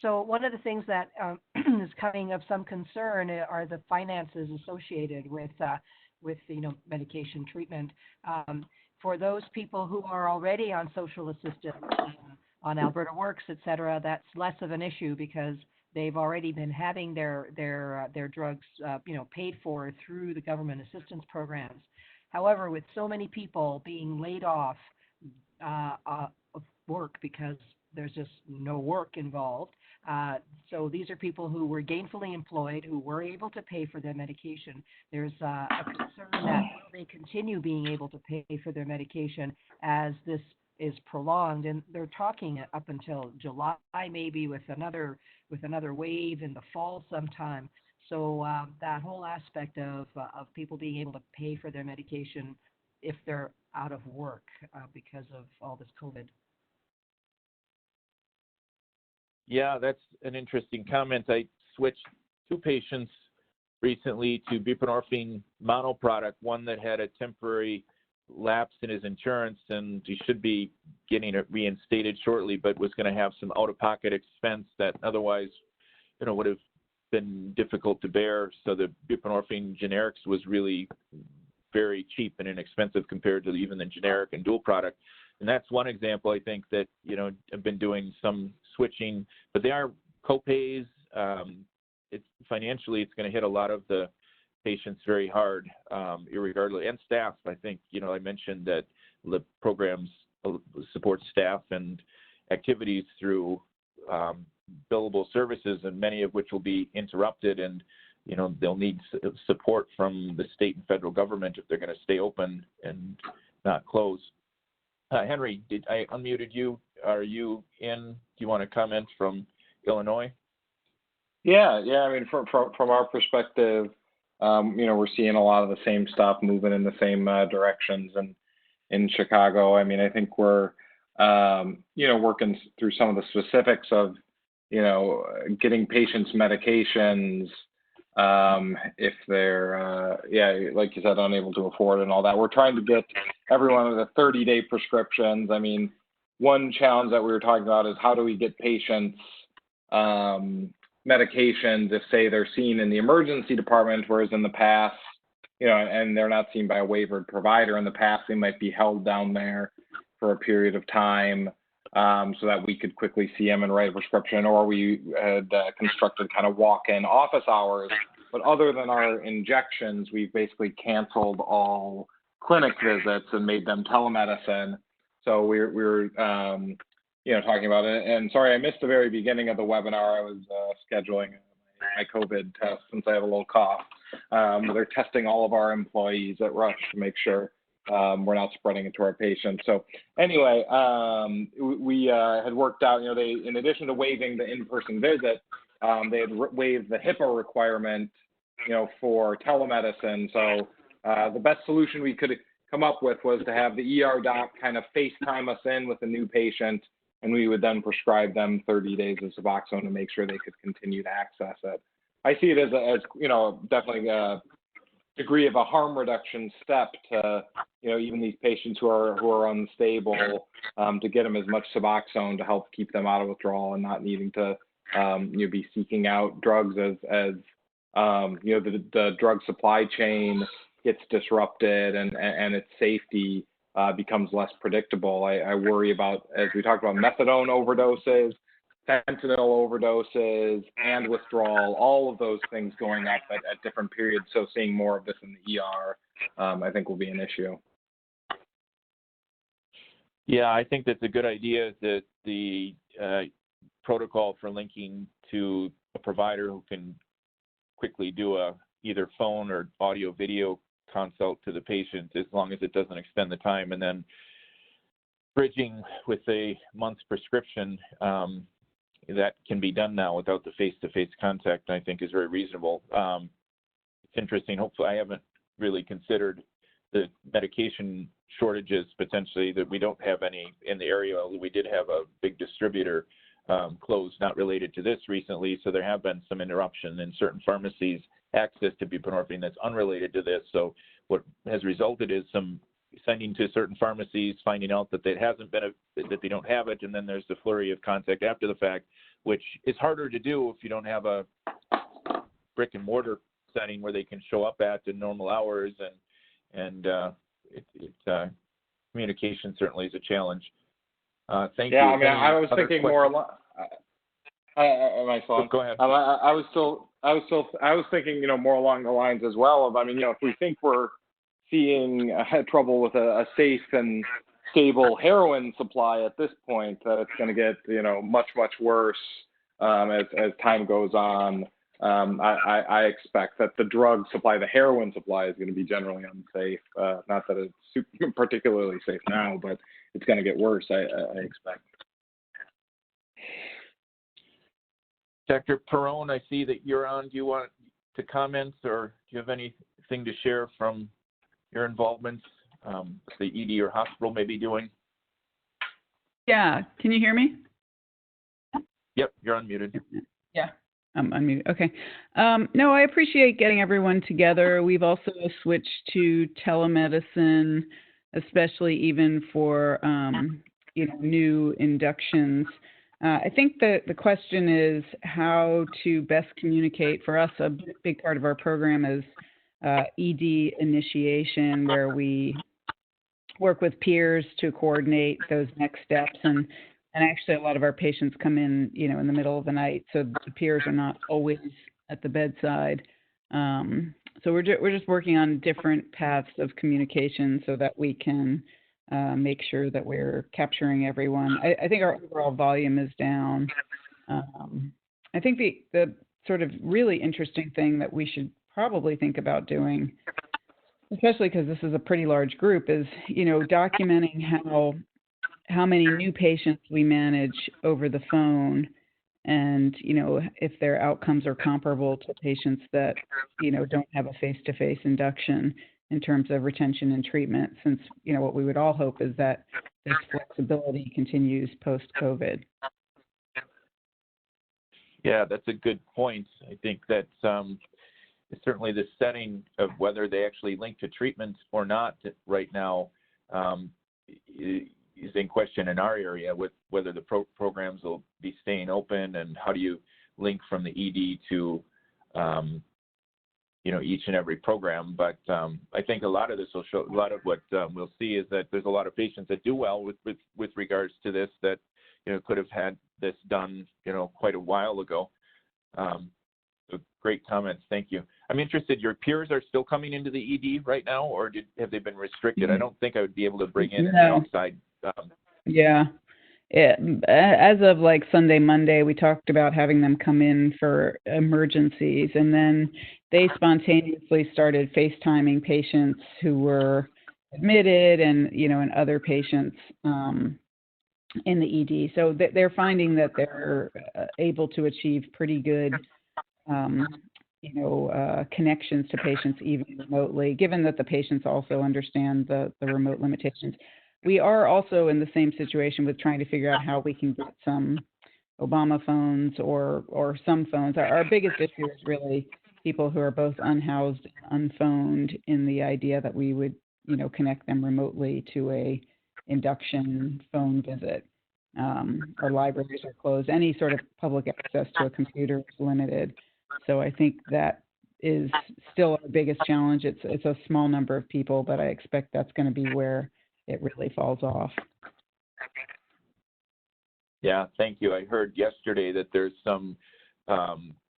So one of the things that is coming of some concern are the finances associated with medication treatment. For those people who are already on social assistance, on Alberta Works, et cetera, that's less of an issue because they've already been having their drugs paid for through the government assistance programs. However, with so many people being laid off of work because there's just no work involved. So these are people who were gainfully employed, who were able to pay for their medication. There's a concern that they continue being able to pay for their medication as this is prolonged, and they're talking up until July, maybe with another wave in the fall sometime. So that whole aspect of people being able to pay for their medication if they're out of work because of all this COVID.
Yeah, that's an interesting comment. I switched 2 patients recently to buprenorphine mono product, one that had a temporary lapse in his insurance, and he should be getting it reinstated shortly, but was going to have some out-of-pocket expense that otherwise, would have been difficult to bear. So the buprenorphine generics was really very cheap and inexpensive compared to even the generic and dual product. And that's one example, I think, that, have been doing some switching, but they are copays. Financially, it's going to hit a lot of the patients very hard, irregardless, and staff. I think, I mentioned that the programs support staff and activities through billable services, and many of which will be interrupted, and they'll need support from the state and federal government if they're going to stay open and not close. Henry, I unmuted you. Are you in? Do you want to comment from Illinois?
Yeah. I mean, from our perspective, we're seeing a lot of the same stuff moving in the same directions. And in Chicago, I mean, I think we're, working through some of the specifics of, getting patients medications, if they're, like you said, unable to afford and all that. We're trying to get everyone with the 30-day prescriptions. I mean, one challenge that we were talking about is how do we get patients medications if, say, they're seen in the emergency department, whereas in the past, and they're not seen by a waivered provider. In the past, they might be held down there for a period of time so that we could quickly see them and write a prescription, or we had constructed kind of walk-in office hours. But other than our injections, we've basically canceled all clinic visits and made them telemedicine. So we're talking about it. And sorry, I missed the very beginning of the webinar. I was scheduling my COVID test since I have a little cough. They're testing all of our employees at Rush to make sure we're not spreading it to our patients. So anyway, we had worked out, they, in addition to waiving the in-person visit, they had waived the HIPAA requirement, for telemedicine. So the best solution we could come up with was to have the ER doc kind of FaceTime us in with a new patient, and we would then prescribe them 30 days of Suboxone to make sure they could continue to access it. I see it as definitely a degree of a harm reduction step to, even these patients who are unstable, to get them as much Suboxone to help keep them out of withdrawal and not needing to, be seeking out drugs as the drug supply chain gets disrupted and its safety becomes less predictable. I worry about, as we talked about, methadone overdoses, fentanyl overdoses, and withdrawal, all of those things going up at different periods. So seeing more of this in the ER, I think will be an issue.
Yeah, I think that's a good idea, that the protocol for linking to a provider who can quickly do a either phone or audio video consult to the patient, as long as it doesn't extend the time, and then bridging with a month's prescription, that can be done now without the face-to-face contact, I think is very reasonable. It's interesting. Hopefully, I haven't really considered the medication shortages potentially, that we don't have any in the area. We did have a big distributor closed, not related to this recently, so there have been some interruption in certain pharmacies' access to buprenorphine that's unrelated to this. So what has resulted is some sending to certain pharmacies, finding out that it hasn't been that they don't have it, and then there's the flurry of contact after the fact, which is harder to do if you don't have a brick and mortar setting where they can show up at in normal hours, and communication certainly is a challenge. Thank you.
Yeah, I mean, I was thinking more. Am I still?
Go ahead.
I was thinking, more along the lines as well of, if we think we're seeing trouble with a safe and stable heroin supply at this point, that it's going to get, much, much worse as time goes on. I expect that the drug supply, the heroin supply, is going to be generally unsafe. Not that it's particularly safe now, but it's going to get worse, I expect.
Dr. Perrone, I see that you're on. Do you want to comment, or do you have anything to share from your involvements the ED or hospital may be doing?
Yeah, can you hear me?
Yep, you're unmuted.
Yeah, I'm unmuted. Okay. No, I appreciate getting everyone together. We've also switched to telemedicine, especially even for new inductions. I think that the question is how to best communicate. For us, a big part of our program is ED initiation, where we work with peers to coordinate those next steps. And actually, a lot of our patients come in, in the middle of the night, so the peers are not always at the bedside. So we're just working on different paths of communication so that we can make sure that we're capturing everyone. I think our overall volume is down. I think the sort of really interesting thing that we should probably think about doing, especially because this is a pretty large group, is, documenting how many new patients we manage over the phone, and, if their outcomes are comparable to patients that, don't have a face-to-face induction in terms of retention and treatment, since, what we would all hope is that this flexibility continues post-COVID.
Yeah, that's a good point. I think that certainly the setting of whether they actually link to treatment or not right now is in question in our area, with whether the programs will be staying open, and how do you link from the ED to each and every program. But I think a lot of this will show, a lot of what we'll see is that there's a lot of patients that do well with regards to this that, could have had this done, quite a while ago. So great comments. Thank you. I'm interested, your peers are still coming into the ED right now, or have they been restricted? I don't think I would be able to bring in an outside.
Yeah. As of like Sunday, Monday, we talked about having them come in for emergencies, and then they spontaneously started FaceTiming patients who were admitted and, and other patients in the ED. So they're finding that they're able to achieve pretty good, connections to patients even remotely, given that the patients also understand the remote limitations. We are also in the same situation with trying to figure out how we can get some Obama phones or some phones. Our biggest issue is really people who are both unhoused and unphoned, in the idea that we would, connect them remotely to a induction phone visit. Our libraries are closed. Any sort of public access to a computer is limited. So I think that is still our biggest challenge. It's a small number of people, but I expect that's going to be where it really falls off.
Yeah, thank you. I heard yesterday that there's some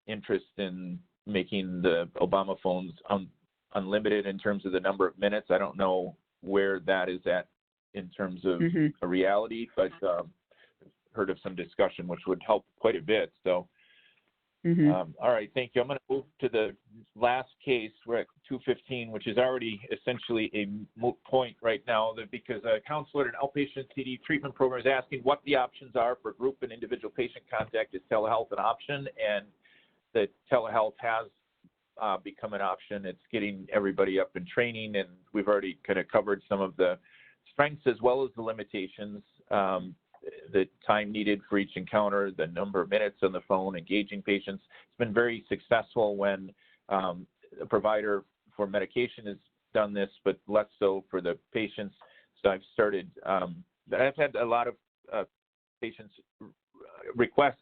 interest in making the Obama phones unlimited in terms of the number of minutes. I don't know where that is at in terms of a reality, but heard of some discussion which would help quite a bit. So, all right, thank you. I'm going to move to the last case. We're at 215, which is already essentially a moot point right now, because a counselor at an outpatient CD treatment program is asking what the options are for group and individual patient contact. Is telehealth an option? And the telehealth has become an option. It's getting everybody up in training, and we've already kind of covered some of the strengths as well as the limitations. The time needed for each encounter, the number of minutes on the phone, engaging patients. It's been very successful when a provider for medication has done this, but less so for the patients. So I've started, I've had a lot of patients request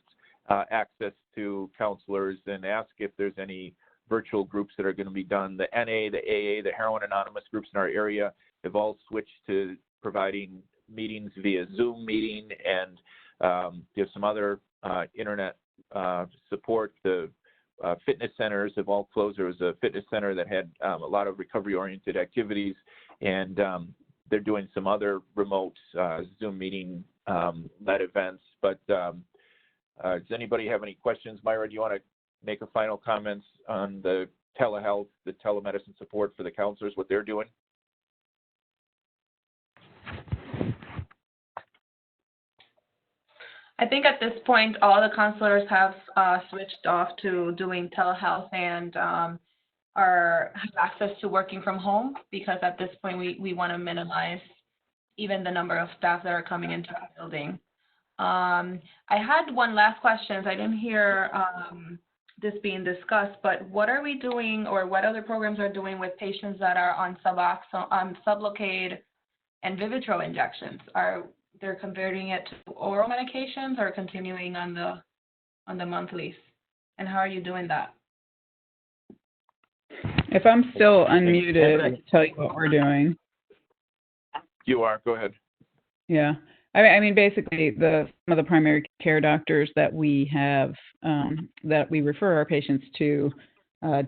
access to counselors and ask if there's any virtual groups that are going to be done. The NA, the AA, the Heroin Anonymous groups in our area have all switched to providing meetings via Zoom meeting, and there's some other internet support. The fitness centers have all closed. There was a fitness center that had a lot of recovery-oriented activities, and they're doing some other remote Zoom meeting led events. But does anybody have any questions? Myra, do you want to make a final comments on the telehealth, the telemedicine support for the counselors, what they're doing?
I think at this point, all the counselors have switched off to doing telehealth and have access to working from home, because at this point we want to minimize even the number of staff that are coming into the building. I had one last question. I didn't hear this being discussed, but what are we doing, or what other programs are doing with patients that are on Sublocade and Vivitrol injections? Are they converting it to oral medications or continuing on the monthlies? And how are you doing that?
If I'm still unmuted, I can tell you what we're doing.
You are. Go ahead.
Yeah. I mean, basically, some of the primary care doctors that we have, that we refer our patients to,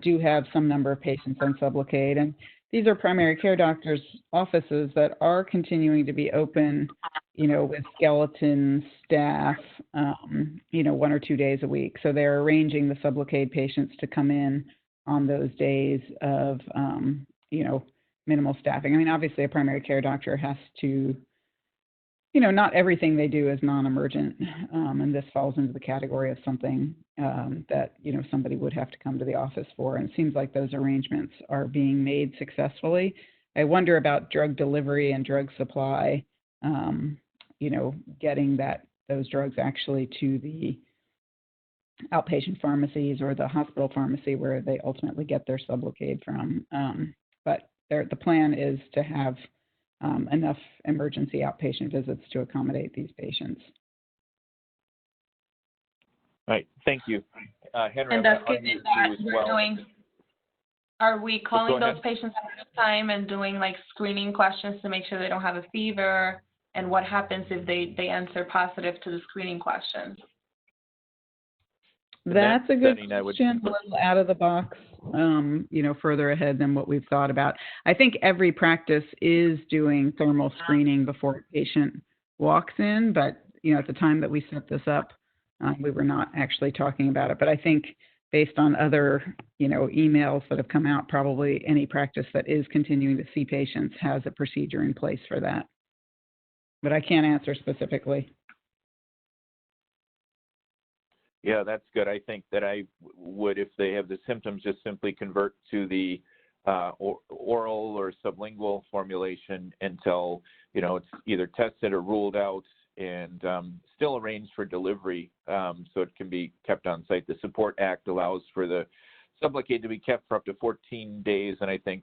do have some number of patients on Sublocade. And these are primary care doctors' offices that are continuing to be open, with skeleton staff, 1 or 2 days a week. So they're arranging the Sublocade patients to come in on those days of, minimal staffing. I mean, obviously, a primary care doctor has to, not everything they do is non-emergent, and this falls into the category of something that, somebody would have to come to the office for. And it seems like those arrangements are being made successfully. I wonder about drug delivery and drug supply, getting those drugs actually to the outpatient pharmacies or the hospital pharmacy where they ultimately get their Sublocade from. But the plan is to have enough emergency outpatient visits to accommodate these patients.
Right. Thank you. Henry,
And that's given that we're doing, are we calling those patients ahead of time and doing like screening questions to make sure they don't have a fever? And what happens if they answer positive to the screening questions?
That's a good question, a little out of the box, further ahead than what we've thought about. I think every practice is doing thermal screening before a patient walks in, but, at the time that we set this up, we were not actually talking about it. But I think based on other, emails that have come out, probably any practice that is continuing to see patients has a procedure in place for that. But I can't answer specifically.
Yeah, that's good. I think that I would, if they have the symptoms, just simply convert to the oral or sublingual formulation until, it's either tested or ruled out, and still arranged for delivery, so it can be kept on site. The Support Act allows for the Sublocade to be kept for up to 14 days, and I think,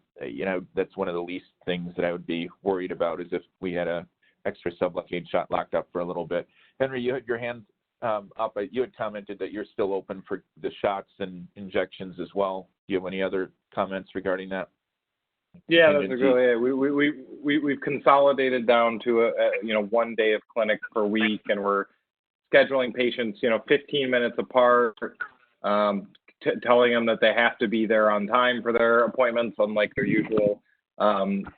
that's one of the least things that I would be worried about, is if we had a extra Sublocade shot locked up for a little bit. Henry, you had your hand up. You had commented that you're still open for the shots and injections as well. Do you have any other comments regarding that?
Yeah, that's really it. We've consolidated down to 1 day of clinic per week, and we're scheduling patients 15 minutes apart, telling them that they have to be there on time for their appointments, unlike their usual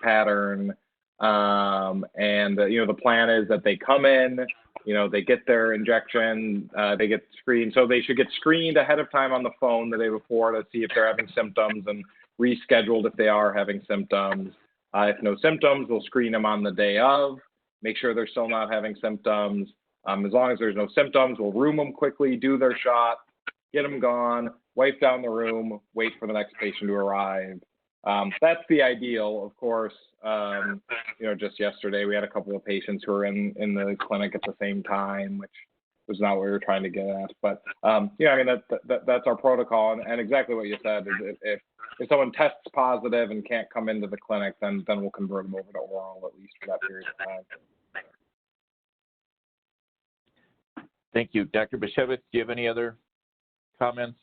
pattern. And the plan is that they come in, they get their injection, they get screened. So they should get screened ahead of time on the phone the day before to see if they're having symptoms, and rescheduled if they are having symptoms. If no symptoms, we'll screen them on the day of, make sure they're still not having symptoms. As long as there's no symptoms, we'll room them quickly, do their shot, get them gone, wipe down the room, wait for the next patient to arrive. That's the ideal, of course. Just yesterday we had a couple of patients who were in the clinic at the same time, which was not what we were trying to get at. But that's our protocol, and exactly what you said is if someone tests positive and can't come into the clinic, then we'll convert them over to oral, at least for that period of time.
Thank you. Dr. Bashevitz, do you have any other comments?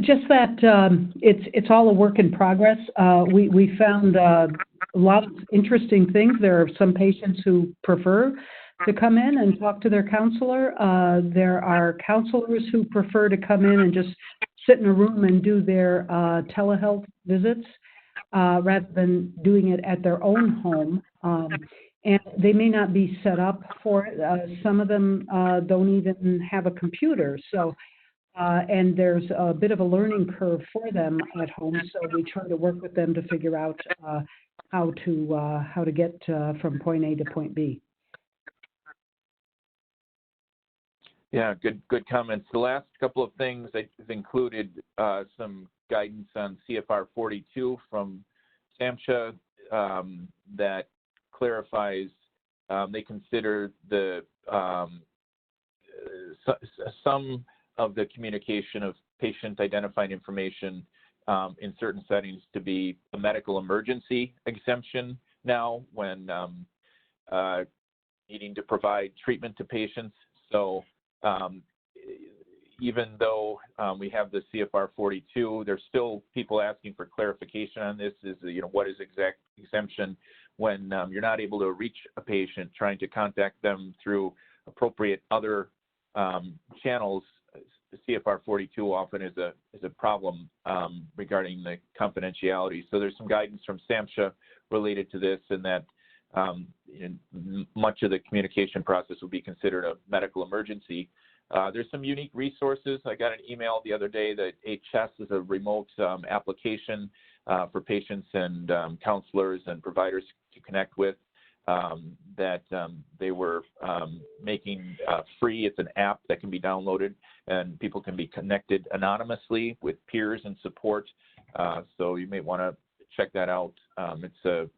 Just that it's all a work in progress. We found a lot of interesting things. There are some patients who prefer to come in and talk to their counselor. There are counselors who prefer to come in and just sit in a room and do their telehealth visits rather than doing it at their own home. And they may not be set up for it. Some of them don't even have a computer. So and there's a bit of a learning curve for them at home. So we try to work with them to figure out how to get from point A to point B.
Yeah, good comments. The last couple of things I've included some guidance on CFR 42 from SAMHSA that clarifies they consider the some of the communication of patient identifying information in certain settings to be a medical emergency exemption now when needing to provide treatment to patients. So even though we have the CFR 42, there's still people asking for clarification on this. Is what is exact exemption when you're not able to reach a patient, trying to contact them through appropriate other channels. The CFR 42 often is a problem regarding the confidentiality. So there's some guidance from SAMHSA related to this, and that much of the communication process will be considered a medical emergency. There's some unique resources. I got an email the other day that HS is a remote application for patients and counselors and providers to connect with that they were making free. It's an app that can be downloaded, and people can be connected anonymously with peers and support. So you may want to check that out. It's a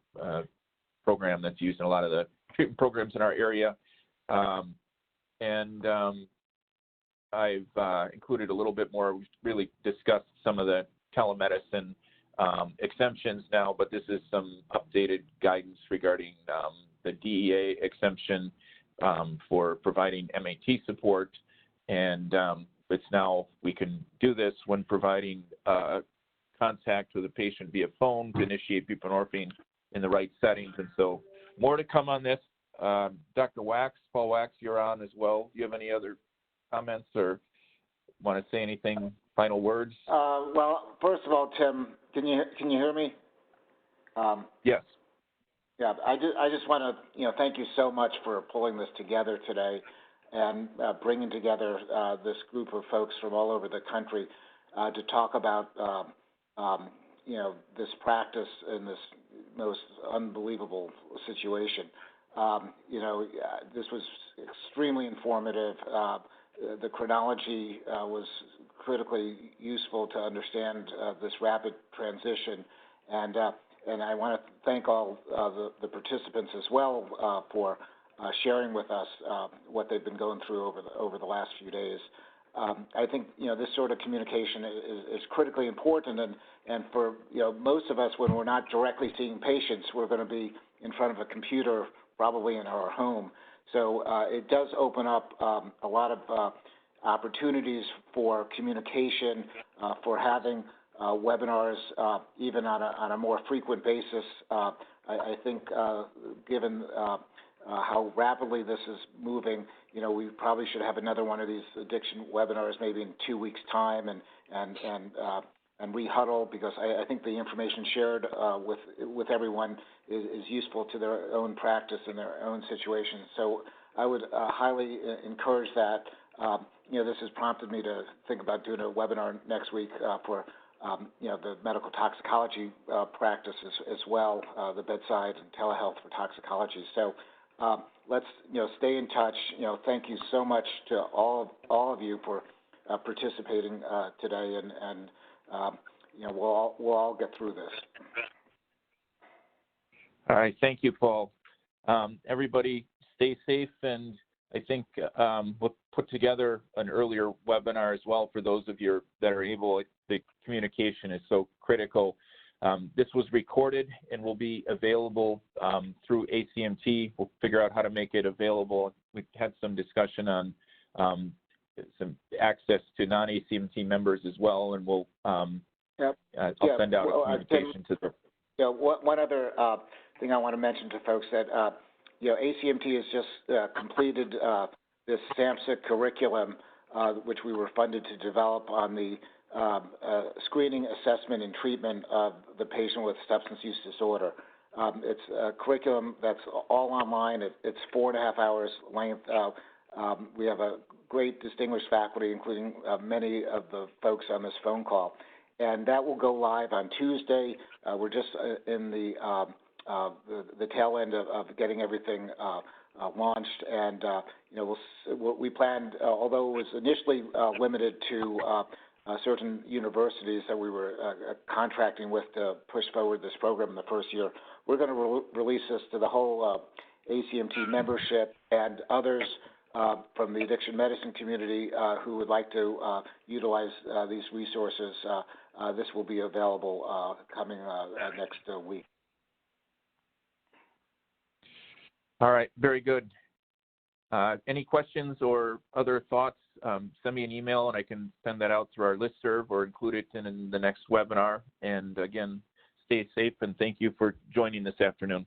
program that's used in a lot of the treatment programs in our area. I've included a little bit more. We've really discussed some of the telemedicine exemptions now, but this is some updated guidance regarding the DEA exemption for providing MAT support. And it's now, we can do this when providing contact with a patient via phone to initiate buprenorphine in the right settings. And so more to come on this. Dr. Paul Wax, you're on as well. Do you have any other comments or want to say anything, final words?
Well, first of all, Tim, can you hear me?
Yes.
Yeah, I just want to thank you so much for pulling this together today and bringing together this group of folks from all over the country to talk about this practice in this most unbelievable situation. This was extremely informative. The chronology was critically useful to understand this rapid transition, and I want to thank all the participants as well for sharing with us what they've been going through over the last few days. I think this sort of communication is critically important, and for most of us, when we're not directly seeing patients, we're going to be in front of a computer, probably in our home. So it does open up a lot of opportunities for communication, for having webinars even on a more frequent basis. I think given how rapidly this is moving, we probably should have another one of these addiction webinars maybe in 2 weeks' time and rehuddle, because I think the information shared with everyone is useful to their own practice and their own situation. So I would highly encourage that. This has prompted me to think about doing a webinar next week for the medical toxicology practice as well, the bedside and telehealth for toxicology. So let's stay in touch. Thank you so much to all of you for participating today, and we'll all get through this.
All right, thank you, Paul. Everybody stay safe, and I think we'll put together an earlier webinar as well for those of you that are able. The communication is so critical. This was recorded and will be available through ACMT. We'll figure out how to make it available. We had some discussion on some access to non-ACMT members as well, and we'll I'll send out a communication to them.
One other thing I want to mention to folks that ACMT has just completed this SAMHSA curriculum, which we were funded to develop on the screening, assessment, and treatment of the patient with substance use disorder. It's a curriculum that's all online. It's 4.5 hours length. We have a great distinguished faculty, including many of the folks on this phone call. And that will go live on Tuesday. We're just in the tail end of getting everything launched. And, we planned, although it was initially limited to certain universities that we were contracting with to push forward this program in the first year, we're going to release this to the whole ACMT membership and others from the addiction medicine community who would like to utilize these resources. This will be available coming next week.
All right, very good. Any questions or other thoughts? Send me an email and I can send that out through our listserv or include it in the next webinar. And again, stay safe and thank you for joining this afternoon.